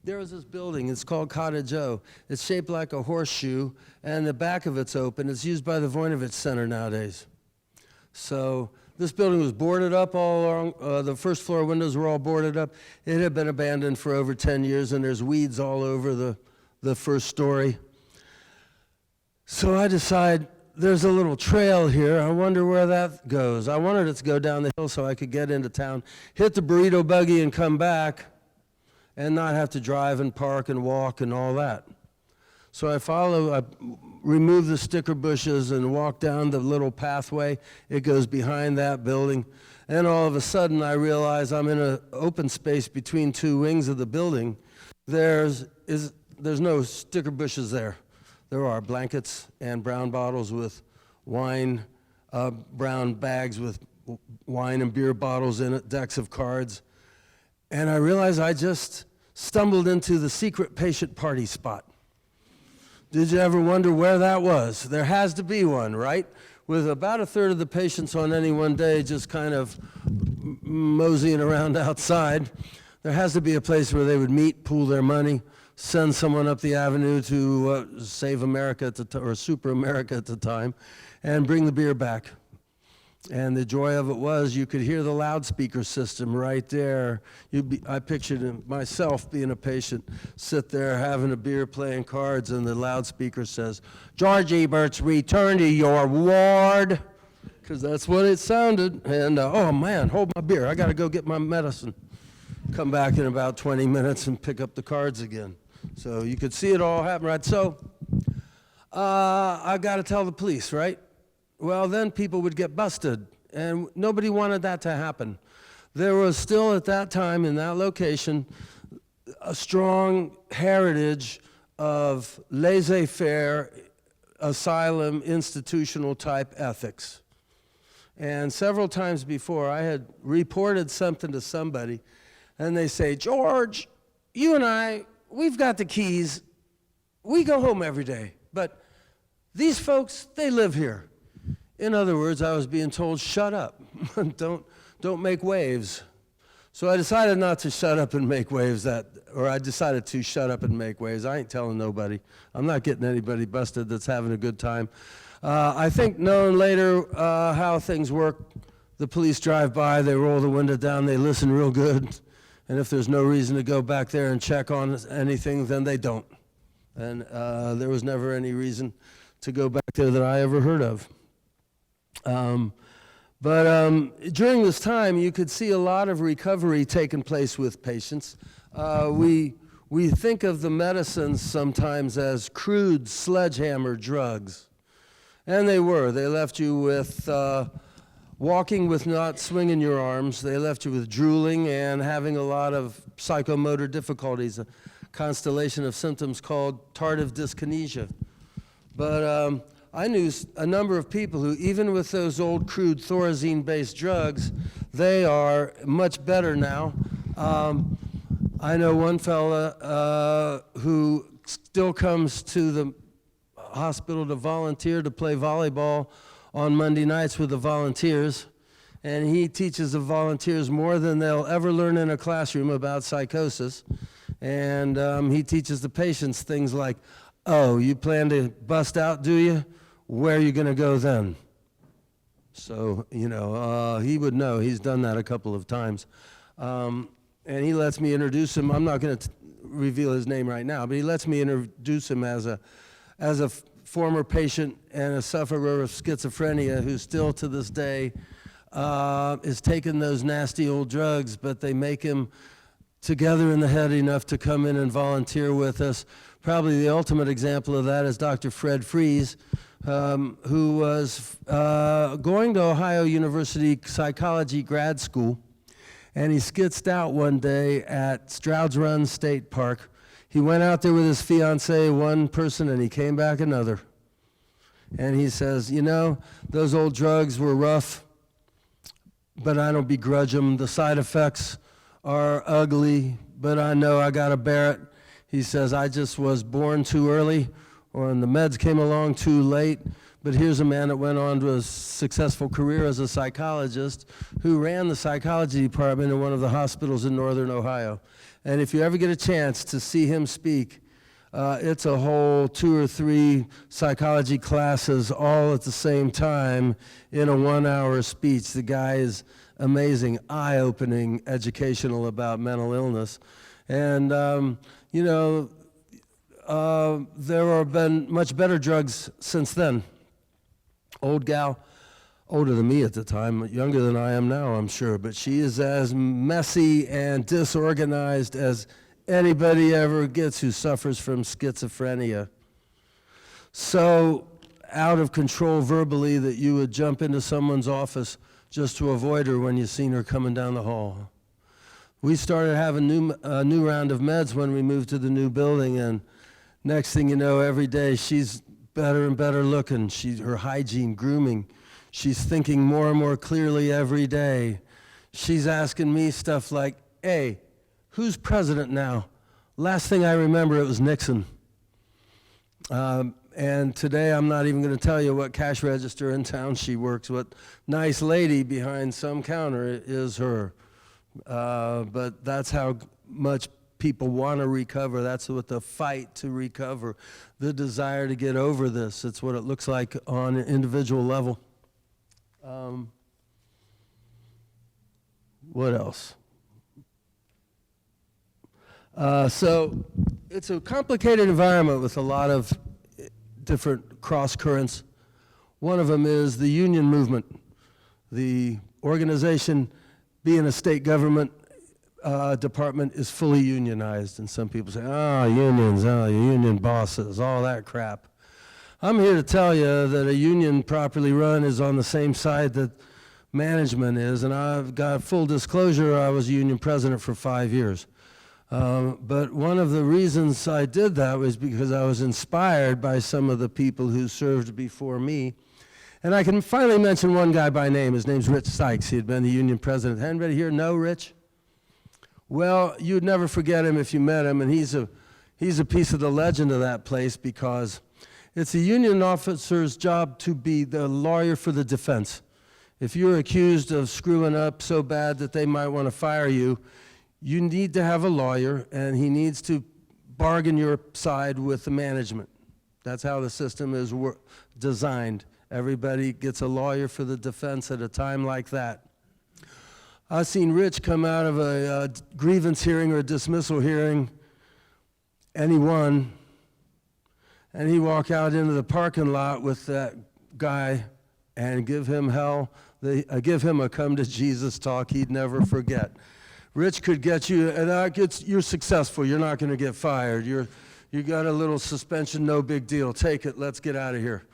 Speaker 2: there was this building. It's called Cottage O. It's shaped like a horseshoe, and the back of it's open. It's used by the Voinovich Center nowadays. So this building was boarded up all along. The first floor windows were all boarded up. It had been abandoned for over 10 years, and there's weeds all over the first story. So I decide there's a little trail here. I wonder where that goes. I wanted it to go down the hill so I could get into town, hit the burrito buggy and come back, and not have to drive and park and walk and all that. So I remove the sticker bushes and walk down the little pathway. It goes behind that building. And all of a sudden I realize I'm in an open space between two wings of the building. There's no sticker bushes there. There are blankets and brown bottles with wine, brown bags with wine and beer bottles in it, decks of cards. And I realize I just stumbled into the secret patient party spot. Did you ever wonder where that was? There has to be one, right? With about a third of the patients on any one day just kind of moseying around outside, there has to be a place where they would meet, pool their money, send someone up the avenue to Save America or Super America at the time, and bring the beer back. And the joy of it was you could hear the loudspeaker system right there. I pictured myself being a patient, sit there having a beer, playing cards, and the loudspeaker says, "George Eberts, return to your ward," because that's what it sounded. And oh man, hold my beer. I got to go get my medicine. Come back in about 20 minutes and pick up the cards again. So you could see it all happen, right? So I got to tell the police, right? Well, then people would get busted, and nobody wanted that to happen. There was still, at that time, in that location, a strong heritage of laissez-faire, asylum, institutional-type ethics. And several times before, I had reported something to somebody, and they say, "George, you and I, we've got the keys. We go home every day, but these folks, they live here." In other words, I was being told, shut up, don't make waves. So I decided not to shut up and make waves I decided to shut up and make waves. I ain't telling nobody. I'm not getting anybody busted that's having a good time. I think knowing later how things work, the police drive by, they roll the window down, they listen real good, and if there's no reason to go back there and check on anything, then they don't. And there was never any reason to go back there that I ever heard of. But during this time, you could see a lot of recovery taking place with patients. We think of the medicines sometimes as crude sledgehammer drugs. And they were. They left you with walking with not swinging your arms. They left you with drooling and having a lot of psychomotor difficulties, a constellation of symptoms called tardive dyskinesia. But I knew a number of people who, even with those old crude Thorazine-based drugs, they are much better now. I know one fella who still comes to the hospital to volunteer to play volleyball on Monday nights with the volunteers, and he teaches the volunteers more than they'll ever learn in a classroom about psychosis. And he teaches the patients things like, oh, you plan to bust out, do you? Where are you going to go then? So, he would know. He's done that a couple of times. And he lets me introduce him. I'm not going to reveal his name right now, but he lets me introduce him as a former patient and a sufferer of schizophrenia who still to this day is taking those nasty old drugs, but they make him together in the head enough to come in and volunteer with us. Probably the ultimate example of that is Dr. Fred Fries, who was going to Ohio University Psychology grad school, and he skitzed out one day at Stroud's Run State Park. He went out there with his fiancee, one person, and he came back another. And he says, those old drugs were rough, but I don't begrudge them. The side effects are ugly, but I know I got to bear it. He says, I just was born too early, or the meds came along too late. But here's a man that went on to a successful career as a psychologist who ran the psychology department in one of the hospitals in northern Ohio. And if you ever get a chance to see him speak, it's a whole 2 or 3 psychology classes all at the same time in a 1-hour speech. The guy is amazing, eye-opening, educational about mental illness. And, there have been much better drugs since then. Old gal, older than me at the time, younger than I am now, I'm sure, but she is as messy and disorganized as anybody ever gets who suffers from schizophrenia. So out of control verbally that you would jump into someone's office just to avoid her when you seen her coming down the hall. We started having a new round of meds when we moved to the new building, and next thing you know, every day she's better and better looking. Her hygiene, grooming. She's thinking more and more clearly every day. She's asking me stuff like, hey, who's president now? Last thing I remember, it was Nixon. And today I'm not even going to tell you what cash register in town she works. What nice lady behind some counter is her. But that's how much people want to recover. That's what the fight to recover, the desire to get over this. It's what it looks like on an individual level. What else? So it's a complicated environment with a lot of different cross currents. One of them is the union movement. The organization, being a state government department, is fully unionized. And some people say, unions, union bosses, all that crap. I'm here to tell you that a union properly run is on the same side that management is. And I've got full disclosure, I was union president for 5 years. But one of the reasons I did that was because I was inspired by some of the people who served before me. And I can finally mention one guy by name. His name's Rich Sykes. He had been the union president. Anybody here know Rich? Well, you'd never forget him if you met him, and he's a piece of the legend of that place because it's a union officer's job to be the lawyer for the defense. If you're accused of screwing up so bad that they might want to fire you, you need to have a lawyer, and he needs to bargain your side with the management. That's how the system is designed. Everybody gets a lawyer for the defense at a time like that. I've seen Rich come out of a grievance hearing or a dismissal hearing, and he won. And he walk out into the parking lot with that guy and give him hell I give him a come to Jesus talk he'd never forget. Rich could get you, and you're successful. You're not going to get fired. You got a little suspension, no big deal. Take it. Let's get out of here.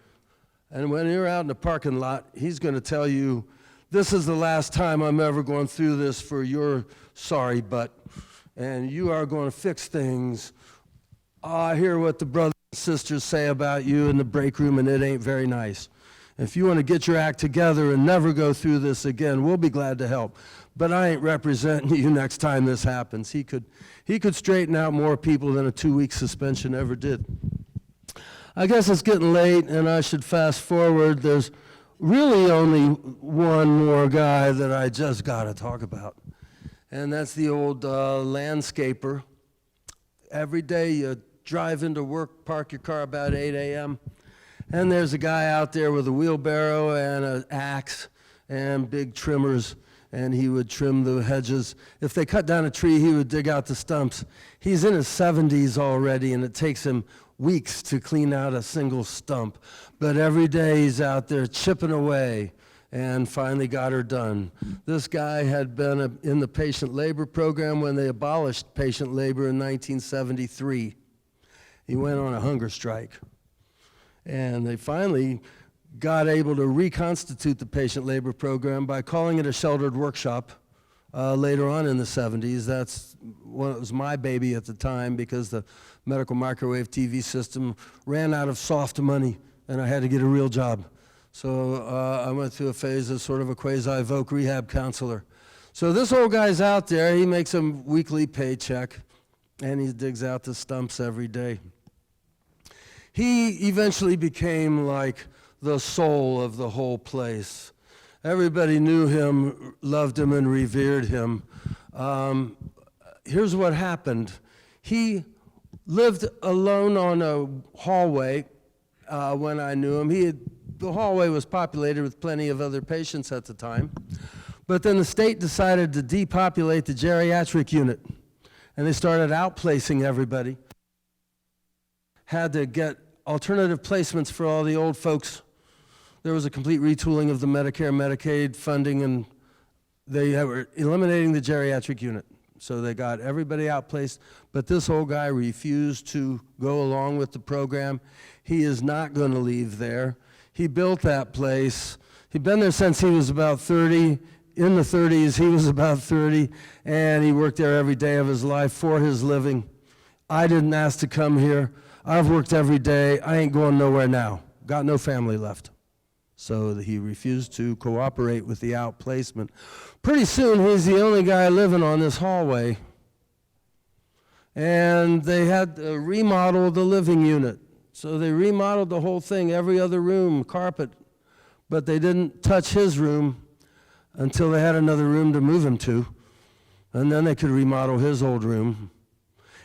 Speaker 2: And when you're out in the parking lot, he's going to tell you, this is the last time I'm ever going through this for your sorry butt, and you are going to fix things. Oh, I hear what the brothers and sisters say about you in the break room, and it ain't very nice. If you want to get your act together and never go through this again, we'll be glad to help. But I ain't representing you next time this happens. He could straighten out more people than a 2-week suspension ever did. I guess it's getting late, and I should fast forward. There's really only one more guy that I just got to talk about, and that's the old landscaper. Every day you drive into work, park your car about 8 a.m., and there's a guy out there with a wheelbarrow and an axe and big trimmers, and he would trim the hedges. If they cut down a tree, he would dig out the stumps. He's in his 70s already, and it takes him weeks to clean out a single stump. But every day he's out there chipping away and finally got her done. This guy had been in the patient labor program when they abolished patient labor in 1973. He went on a hunger strike. And they finally got able to reconstitute the patient labor program by calling it a sheltered workshop later on in the 70s. That's what was my baby at the time, because the medical microwave TV system ran out of soft money, and I had to get a real job. So I went through a phase as sort of a quasi-voc rehab counselor. So this old guy's out there. He makes a weekly paycheck, and he digs out the stumps every day. He eventually became like the soul of the whole place. Everybody knew him, loved him, and revered him. Here's what happened. He lived alone on a hallway when I knew him. The hallway was populated with plenty of other patients at the time. But then the state decided to depopulate the geriatric unit, and they started outplacing everybody. Had to get alternative placements for all the old folks. There was a complete retooling of the Medicare, Medicaid funding, and they were eliminating the geriatric unit. So they got everybody outplaced, but this old guy refused to go along with the program. He is not going to leave there. He built that place. He'd been there since he was about 30. In the 30s, he was about 30, and he worked there every day of his life for his living. I didn't ask to come here. I've worked every day. I ain't going nowhere now. Got no family left. So he refused to cooperate with the outplacement. Pretty soon, he's the only guy living on this hallway. And they had to remodel the living unit. So they remodeled the whole thing, every other room, carpet. But they didn't touch his room until they had another room to move him to. And then they could remodel his old room.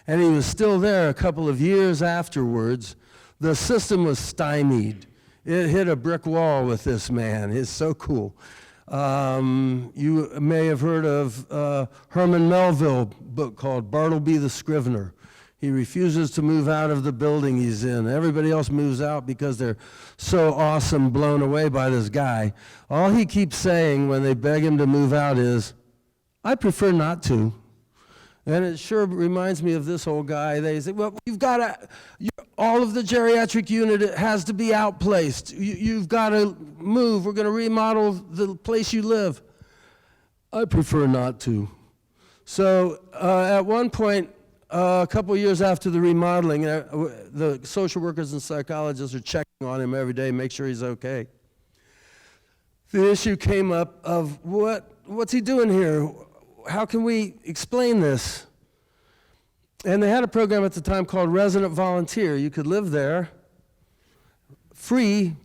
Speaker 2: And he was still there a couple of years afterwards. The system was stymied. It hit a brick wall with this man. It's so cool. You may have heard of Herman Melville's book called Bartleby the Scrivener. He refuses to move out of the building he's in. Everybody else moves out because they're so awesome, blown away by this guy. All he keeps saying when they beg him to move out is, I prefer not to. And it sure reminds me of this old guy. They say, well, you've got to, all of the geriatric unit has to be outplaced. You've got to move. We're going to remodel the place you live. I prefer not to. So at one point, a couple years after the remodeling, the social workers and psychologists are checking on him every day, make sure he's okay. The issue came up of what's he doing here? How can we explain this? And they had a program at the time called Resident Volunteer. You could live there, free,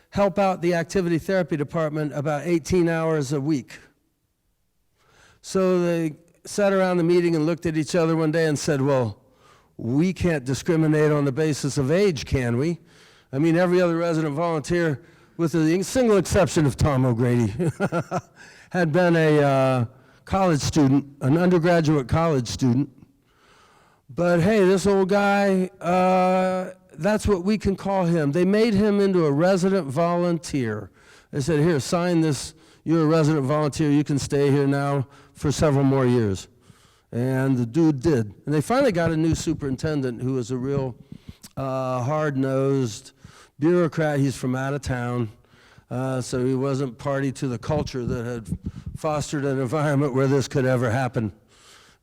Speaker 2: help out the activity therapy department about 18 hours a week. So they sat around the meeting and looked at each other one day and said, well, we can't discriminate on the basis of age, can we? I mean, every other resident volunteer, with the single exception of Tom O'Grady, had been a college student, an undergraduate college student. But hey, this old guy, that's what we can call him. They made him into a resident volunteer. They said, here, sign this. You're a resident volunteer. You can stay here now for several more years. And the dude did. And they finally got a new superintendent who was a real hard-nosed bureaucrat. He's from out of town, so he wasn't party to the culture that had fostered an environment where this could ever happen.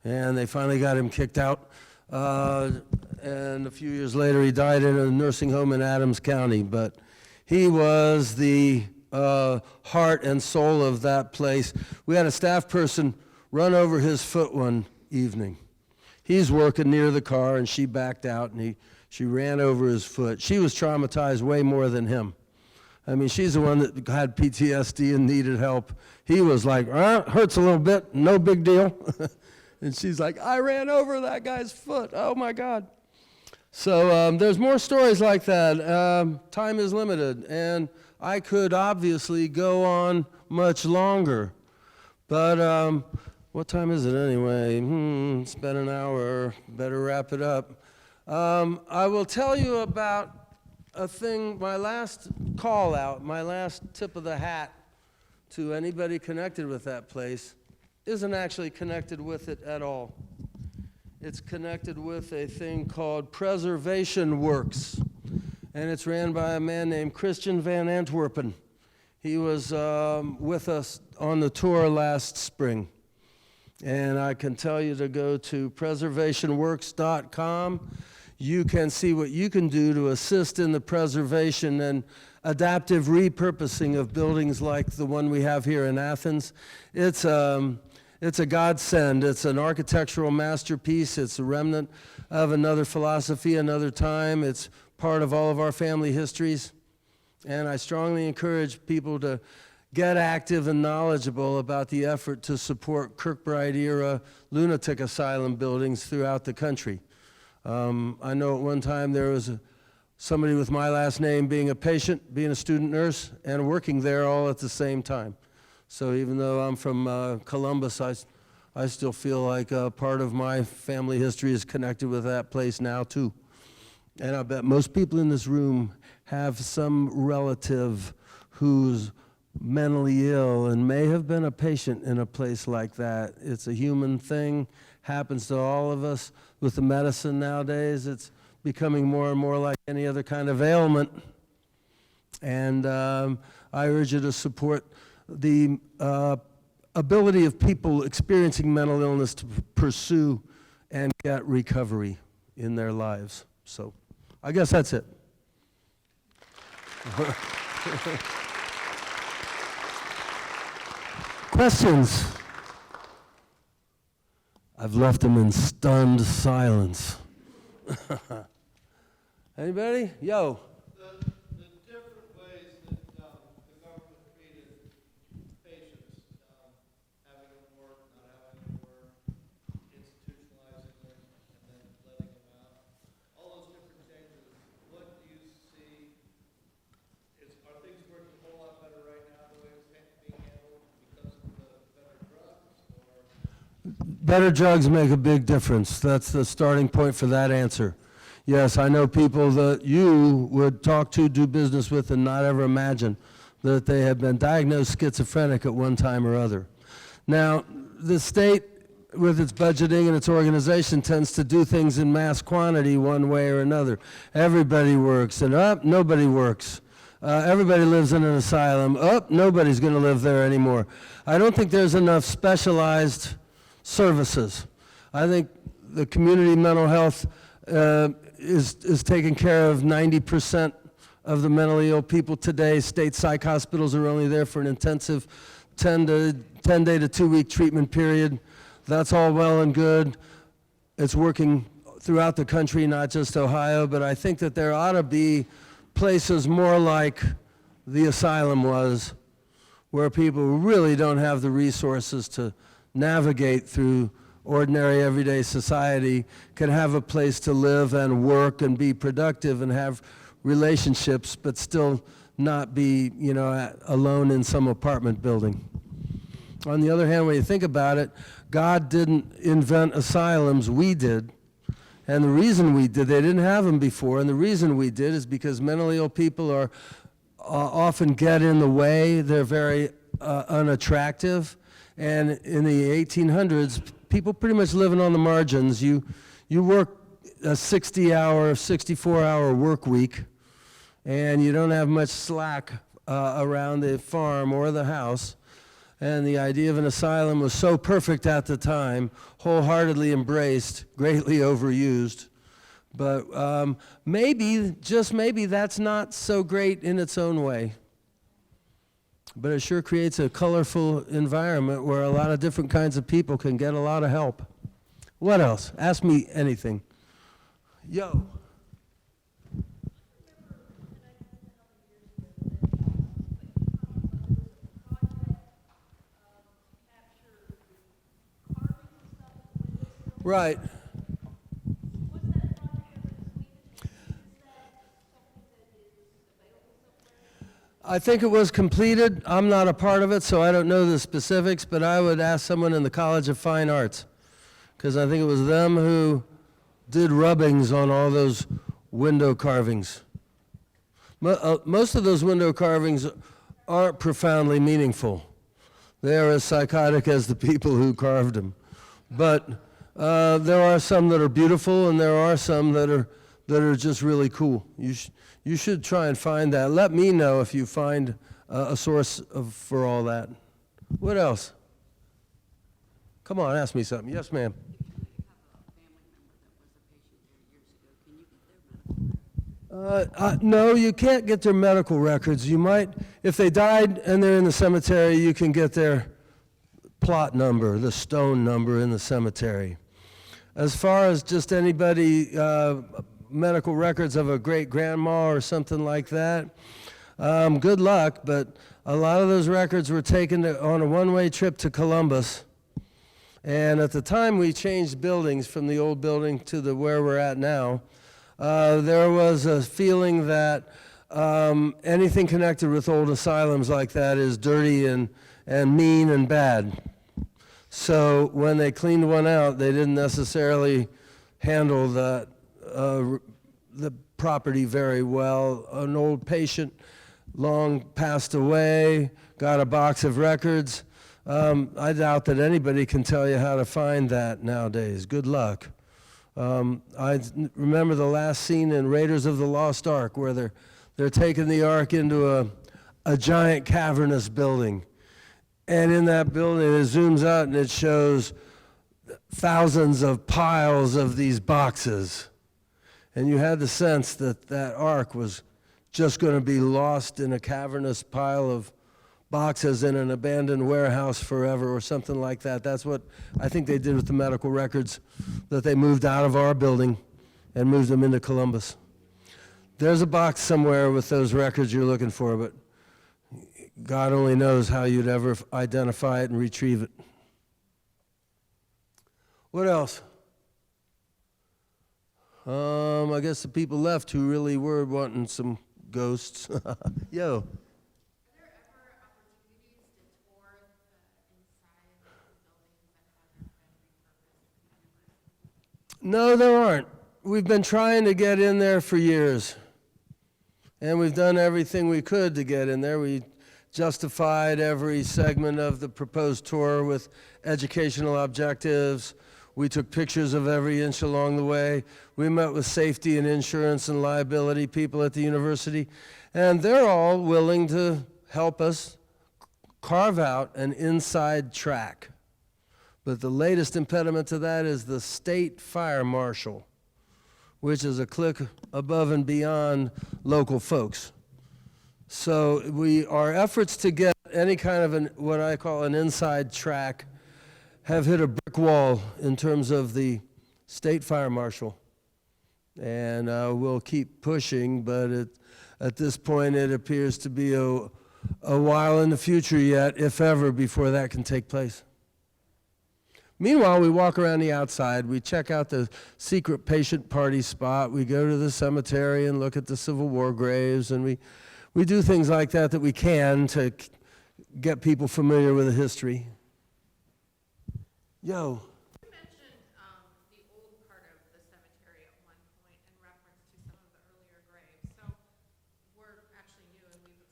Speaker 2: And they finally got him kicked out. And a few years later, he died in a nursing home in Adams County. But he was the heart and soul of that place. We had a staff person run over his foot one evening. He's working near the car, and she backed out, and she ran over his foot. She was traumatized way more than him. I mean, she's the one that had PTSD and needed help. He was like, hurts a little bit, no big deal. And she's like, I ran over that guy's foot. Oh, my God. So there's more stories like that. Time is limited, and I could obviously go on much longer. But what time is it anyway? It's been an hour. Better wrap it up. I will tell you about a thing, my last call out, my last tip of the hat to anybody connected with that place isn't actually connected with it at all. It's connected with a thing called Preservation Works, and it's ran by a man named Christian Van Antwerpen. He was with us on the tour last spring, and I can tell you to go to preservationworks.com. You can see what you can do to assist in the preservation and adaptive repurposing of buildings like the one we have here in Athens. It's a godsend. It's an architectural masterpiece. It's a remnant of another philosophy, another time. It's part of all of our family histories. And I strongly encourage people to get active and knowledgeable about the effort to support Kirkbride-era lunatic asylum buildings throughout the country. I know at one time there was somebody with my last name being a patient, being a student nurse, and working there all at the same time. So even though I'm from Columbus, I still feel like part of my family history is connected with that place now too. And I bet most people in this room have some relative who's mentally ill and may have been a patient in a place like that. It's a human thing, happens to all of us. With the medicine nowadays, it's becoming more and more like any other kind of ailment. And I urge you to support the ability of people experiencing mental illness to pursue and get recovery in their lives. So I guess that's it. Questions? I've left them in stunned silence. Anybody? Yo.
Speaker 3: The different ways that the government treated patients, having them work, not having them work, institutionalizing them, and then letting them out. All those different changes. What do you see? Are things working a whole lot better right now the way it's being handled because of the better drugs? Or?
Speaker 2: Better drugs make a big difference. That's the starting point for that answer. Yes, I know people that you would talk to, do business with, and not ever imagine that they have been diagnosed schizophrenic at one time or other. Now, the state, with its budgeting and its organization, tends to do things in mass quantity one way or another. Everybody works, and nobody works. Everybody lives in an asylum. Nobody's going to live there anymore. I don't think there's enough specialized services. I think the community mental health is taking care of 90% of the mentally ill people today. State psych hospitals are only there for an intensive 10-day to 2-week treatment period. That's all well and good. It's working throughout the country, not just Ohio, but I think that there ought to be places more like the asylum was, where people really don't have the resources to navigate through ordinary everyday society, can have a place to live and work and be productive and have relationships, but still not be, alone in some apartment building. On the other hand, when you think about it, God didn't invent asylums, we did. And the reason we did, they didn't have them before, and the reason we did is because mentally ill people are often get in the way. They're very unattractive. And in the 1800s, people pretty much living on the margins. You work a 60-hour, 64-hour work week, and you don't have much slack around the farm or the house. And the idea of an asylum was so perfect at the time, wholeheartedly embraced, greatly overused. But maybe, just maybe, that's not so great in its own way. But it sure creates a colorful environment where a lot of different kinds of people can get a lot of help. What else? Ask me anything. Yo. Right. I think it was completed. I'm not a part of it, so I don't know the specifics, but I would ask someone in the College of Fine Arts, because I think it was them who did rubbings on all those window carvings. Most of those window carvings aren't profoundly meaningful. They are as psychotic as the people who carved them. But there are some that are beautiful, and there are some that are just really cool. You should try and find that. Let me know if you find a source for all that. What else? Come on, ask me something. Yes, ma'am. No, you can't get their medical records. You might, if they died and they're in the cemetery, you can get their plot number, the stone number in the cemetery. As far as just anybody, medical records of a great-grandma or something like that, good luck, but a lot of those records were taken on a one-way trip to Columbus. And at the time we changed buildings from the old building to where we're at now, there was a feeling that anything connected with old asylums like that is dirty and mean and bad. So when they cleaned one out, they didn't necessarily handle the property very well. An old patient long passed away, got a box of records. I doubt that anybody can tell you how to find that nowadays. Good luck. I remember the last scene in Raiders of the Lost Ark where they're taking the Ark into a giant cavernous building. And in that building, it zooms out and it shows thousands of piles of these boxes. And you had the sense that that Ark was just going to be lost in a cavernous pile of boxes in an abandoned warehouse forever or something like that. That's what I think they did with the medical records that they moved out of our building and moved them into Columbus. There's a box somewhere with those records you're looking for, but God only knows how you'd ever identify it and retrieve it. What else? I guess the people left who really were wanting some ghosts. Yo. No, there aren't. We've been trying to get in there for years, and we've done everything we could to get in there. We justified every segment of the proposed tour with educational objectives. We took pictures of every inch along the way. We met with safety and insurance and liability people at the university, and they're all willing to help us carve out an inside track. But the latest impediment to that is the state fire marshal, which is a click above and beyond local folks. So our efforts to get any kind of what I call an inside track have hit a brick wall in terms of the state fire marshal. And we'll keep pushing, but at this point it appears to be a while in the future yet, if ever, before that can take place. Meanwhile, we walk around the outside, we check out the secret patient party spot, we go to the cemetery and look at the Civil War graves, and we do things like that we can to get people familiar with the history. Yo.
Speaker 4: You mentioned the old part of the cemetery at one point in reference to some of the earlier graves. So we're actually new and we've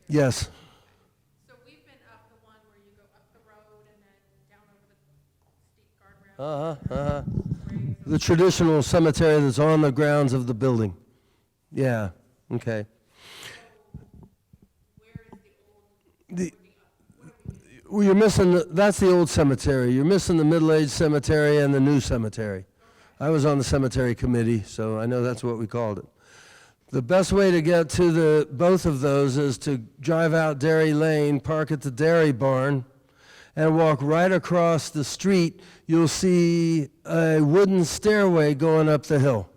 Speaker 2: Yes.
Speaker 4: So we've been up the one where you go up the road and then down over the steep guardrail.
Speaker 2: The traditional cemetery that's on the grounds of the building. Yeah, okay.
Speaker 4: Where is the old?
Speaker 2: Well, you're missing, that's the old cemetery. You're missing the middle-aged cemetery and the new cemetery. I was on the cemetery committee, so I know that's what we called it. The best way to get to both of those is to drive out Dairy Lane, park at the dairy barn, and walk right across the street. You'll see a wooden stairway going up the hill.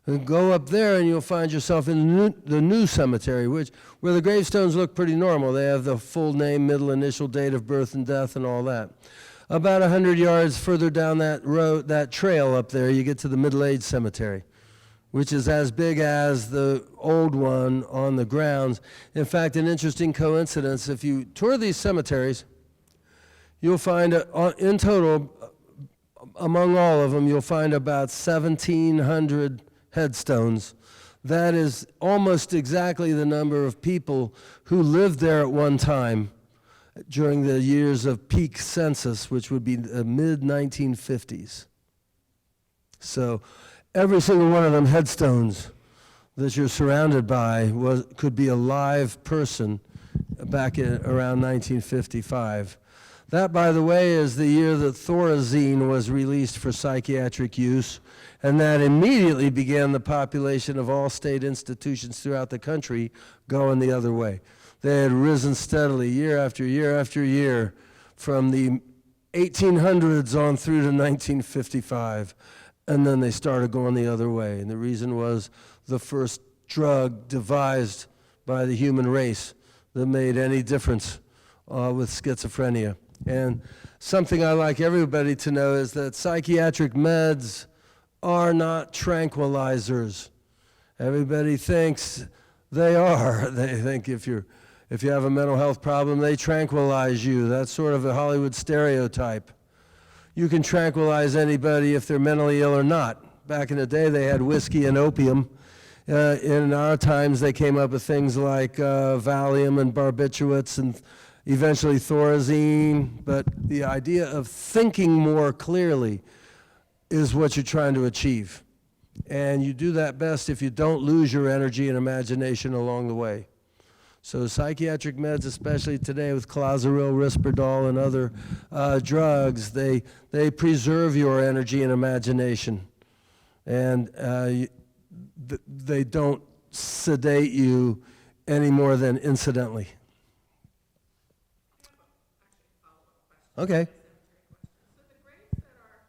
Speaker 2: And go up there and you'll find yourself in the new cemetery, where the gravestones look pretty normal. They have the full name, middle initial, date of birth and death and all that. About 100 yards further down that road, that trail up there, you get to the middle-aged cemetery, which is as big as the old one on the grounds. In fact, an interesting coincidence, if you tour these cemeteries, you'll find in total, among all of them, you'll find about 1,700 headstones. That is almost exactly the number of people who lived there at one time during the years of peak census, which would be the mid-1950s. So every single one of them headstones that you're surrounded by could be a live person back in around 1955. That, by the way, is the year that Thorazine was released for psychiatric use, and that immediately began the population of all state institutions throughout the country going the other way. They had risen steadily year after year after year from the 1800s on through to 1955, and then they started going the other way. And the reason was the first drug devised by the human race that made any difference with schizophrenia. And something I like everybody to know is that psychiatric meds are not tranquilizers. Everybody thinks they are. They think if you have a mental health problem, they tranquilize you. That's sort of a Hollywood stereotype. You can tranquilize anybody if they're mentally ill or not. Back in the day, they had whiskey and opium. In our times, they came up with things like Valium and barbiturates and eventually Thorazine. But the idea of thinking more clearly is what you're trying to achieve. And you do that best if you don't lose your energy and imagination along the way. So psychiatric meds, especially today with Clozaril, Risperdal, and other drugs, they preserve your energy and imagination. And they don't sedate you any more than incidentally. Okay.
Speaker 4: So the graves that are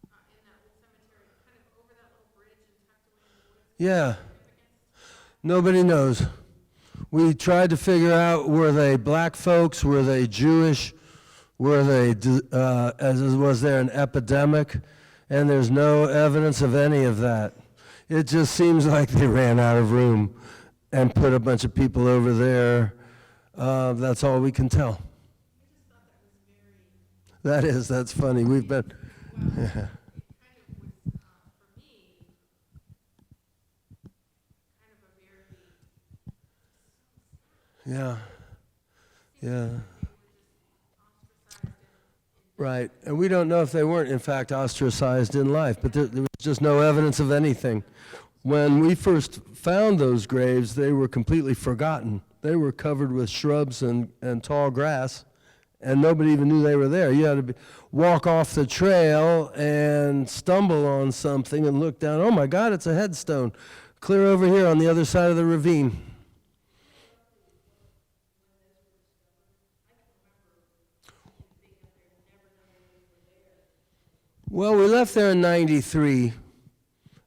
Speaker 4: in that old cemetery, kind of over that little bridge and tucked away in the woods.
Speaker 2: Yeah. Nobody knows. We tried to figure out, were they black folks, were they Jewish, were they, was there an epidemic? And there's no evidence of any of that. It just seems like they ran out of room and put a bunch of people over there. That's all we can tell. That's funny. We've been,
Speaker 4: Kind of was, for me, kind of a very,
Speaker 2: yeah. Right, and we don't know if they weren't, in fact, ostracized in life, but there was just no evidence of anything. When we first found those graves, they were completely forgotten. They were covered with shrubs and tall grass, and nobody even knew they were there. You had to walk off the trail and stumble on something and look down. Oh my God, it's a headstone. Clear over here on the other side of the ravine. Well, we left there in '93,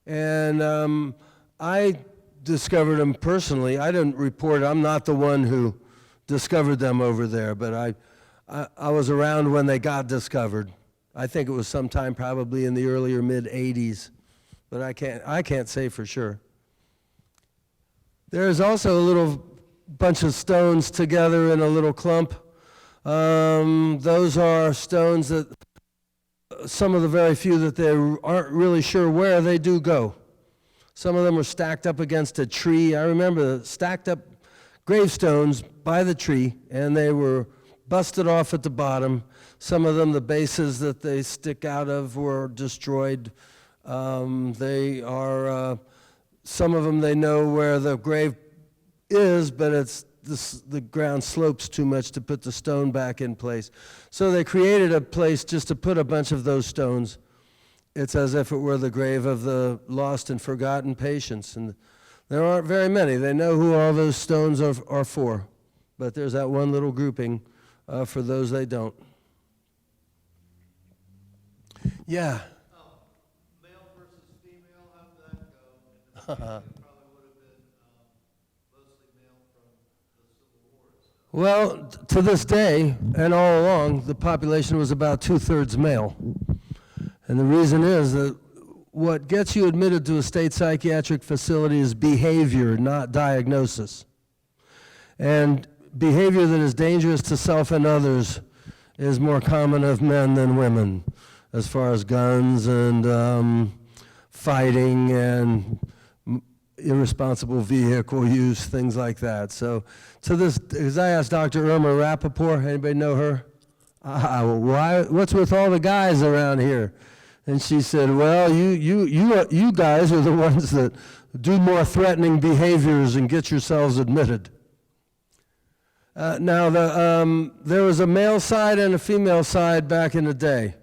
Speaker 2: and I discovered them personally. I didn't report it. I'm not the one who discovered them over there, but I was around when they got discovered. I think it was sometime probably in the early or mid-'80s, but I can't say for sure. There's also a little bunch of stones together in a little clump. Those are stones that some of the very few that they aren't really sure where they do go. Some of them are stacked up against a tree. I remember stacked up gravestones by the tree, and they were busted off at the bottom. Some of them, the bases that they stick out of, were destroyed. They are, some of them they know where the grave is, but the ground slopes too much to put the stone back in place. So they created a place just to put a bunch of those stones. It's as if it were the grave of the lost and forgotten patients. And there aren't very many. They know who all those stones are for. But there's that one little grouping for those they don't. Yeah.
Speaker 3: Male versus female, how did that go? In the beginning, it probably would have been mostly male from the Civil War.
Speaker 2: Well, to this day, and all along, the population was about 2/3 male. And the reason is that what gets you admitted to a state psychiatric facility is behavior, not diagnosis. And behavior that is dangerous to self and others is more common of men than women, as far as guns and fighting and irresponsible vehicle use, things like that. So to this, as I asked Dr. Irma Rappaport, anybody know her? What's with all the guys around here? And she said, well, you guys are the ones that do more threatening behaviors and get yourselves admitted. Now, there was a male side and a female side back in the day,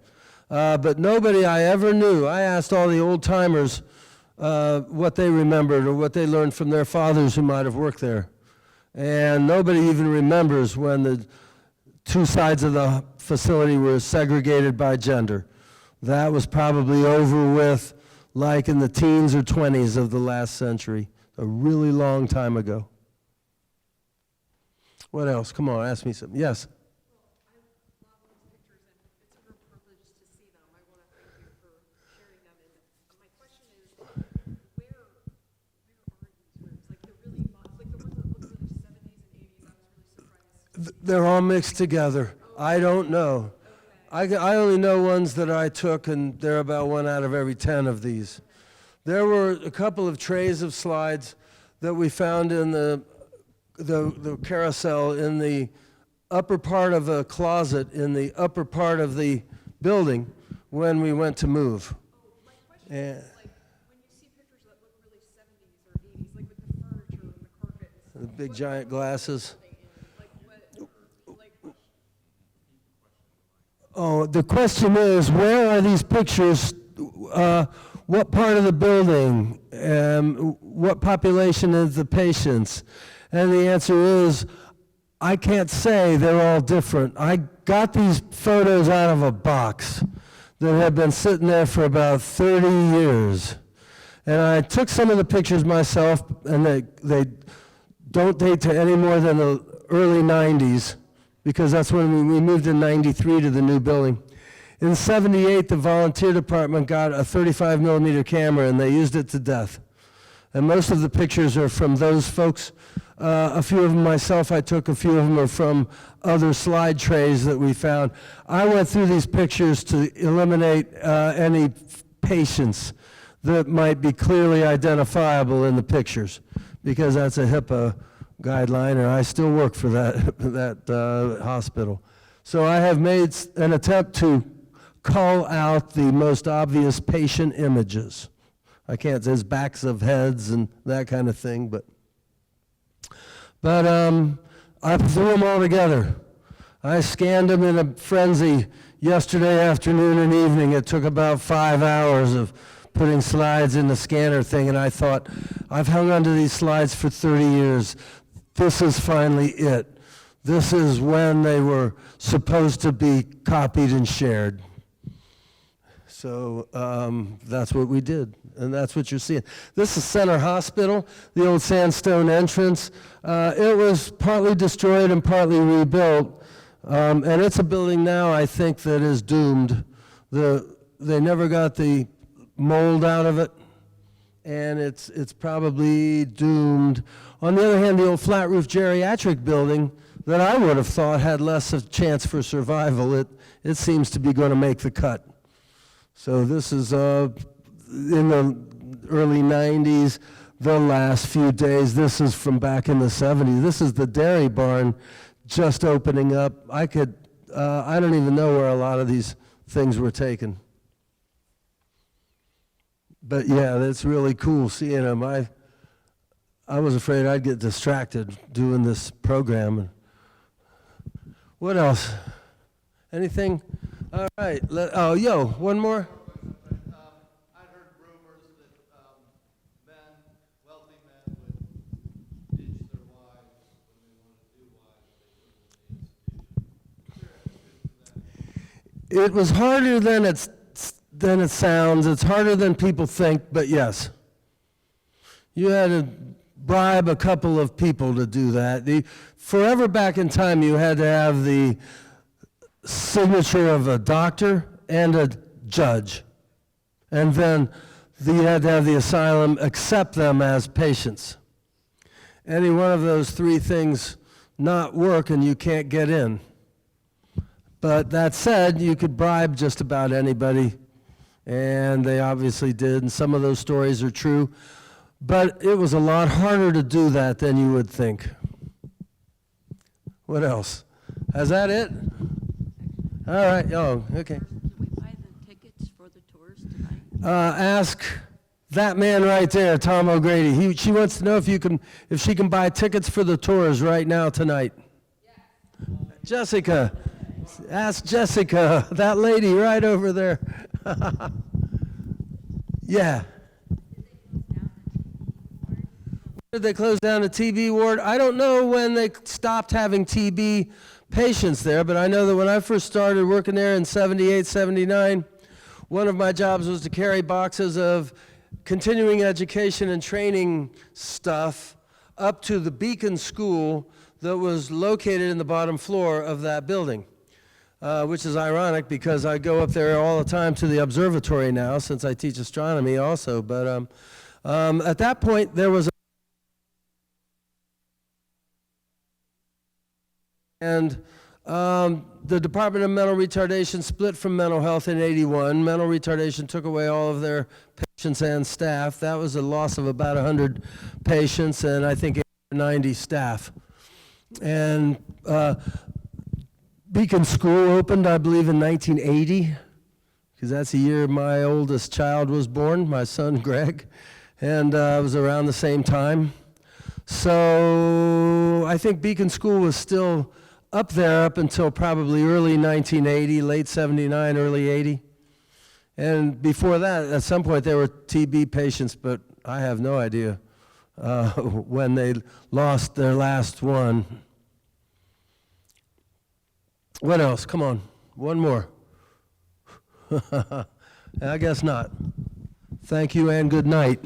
Speaker 2: but nobody I ever knew. I asked all the old timers what they remembered or what they learned from their fathers who might have worked there. And nobody even remembers when the two sides of the facility were segregated by gender. That was probably over with like in the teens or 20s of the last century, a really long time ago. What else? Come on, ask me something. Yes?
Speaker 4: I love those pictures, and it's a real privilege to see them. I want to thank you for sharing them. And my question is, where are these rooms? Like the really, like the ones that look really 70s and 80s. I was really surprised.
Speaker 2: They're all mixed together. I don't know. I only know ones that I took, and they're about 1 out of every 10 of these. There were a couple of trays of slides that we found in the carousel in the upper part of a closet in the upper part of the building when we went to move.
Speaker 4: My question is, like, when you see pictures that look really 70s or 80s, like with the furniture and the carpet and stuff,
Speaker 2: The big giant glasses. Oh, the question is, where are these pictures? What part of the building? What population is the patients? And the answer is, I can't say. They're all different. I got these photos out of a box that had been sitting there for about 30 years. And I took some of the pictures myself, and they don't date to any more than the early 90s, because that's when we moved in 93 to the new building. In 78, the volunteer department got a 35 millimeter camera, and they used it to death. And most of the pictures are from those folks. A few of them myself I took, a few of them are from other slide trays that we found. I went through these pictures to eliminate any patients that might be clearly identifiable in the pictures, because that's a HIPAA guideline, and I still work for that hospital. So I have made an attempt to call out the most obvious patient images. I can't, there's backs of heads and that kind of thing, but I threw them all together. I scanned them in a frenzy yesterday afternoon and evening. It took about 5 hours of putting slides in the scanner thing, and I thought, I've hung onto these slides for 30 years. This is finally it. This is when they were supposed to be copied and shared. So that's what we did, and that's what you're seeing. This is Center Hospital, the old sandstone entrance. It was partly destroyed and partly rebuilt, and it's a building now, I think, that is doomed. They never got the mold out of it, and it's probably doomed. On the other hand, the old flat roof geriatric building that I would have thought had less of a chance for survival, it seems to be going to make the cut. So this is in the early 90s. the last few days. This is from back in the 70s. This is the dairy barn just opening up. I don't even know where a lot of these things were taken. But yeah, that's really cool seeing them. I was afraid I'd get distracted doing this program. What else? Anything? All right. One more?
Speaker 3: I'd heard rumors that wealthy men would ditch their wives when they wanted to do wives, they put them in the institution.
Speaker 2: It was harder than it sounds. It's harder than people think, but yes. You had to bribe a couple of people to do that. Forever back in time, you had to have the signature of a doctor and a judge. And then you had to have the asylum accept them as patients. Any one of those three things not work and you can't get in. But that said, you could bribe just about anybody, and they obviously did, and some of those stories are true. But it was a lot harder to do that than you would think. What else? Is that it? All right. Oh, okay.
Speaker 5: Can we buy the tickets for the tours tonight?
Speaker 2: Ask that man right there, Tom O'Grady. She wants to know if she can buy tickets for the tours right now tonight. Yes. Jessica. Ask Jessica, that lady right over there. Yeah. Did they close down the TB ward? I don't know when they stopped having TB patients there, but I know that when I first started working there in 78, 79, one of my jobs was to carry boxes of continuing education and training stuff up to the Beacon School that was located in the bottom floor of that building, which is ironic because I go up there all the time to the observatory now since I teach astronomy also. But at that point, there was and the Department of Mental Retardation split from mental health in 81. Mental retardation took away all of their patients and staff. That was a loss of about 100 patients and I think 90 staff. And Beacon School opened, I believe, in 1980, because that's the year my oldest child was born, my son Greg, and it was around the same time. So I think Beacon School was still up there up until probably early 1980, late 79, early 80. And before that, at some point, there were TB patients, but I have no idea when they lost their last one. What else? Come on, one more. I guess not. Thank you and good night.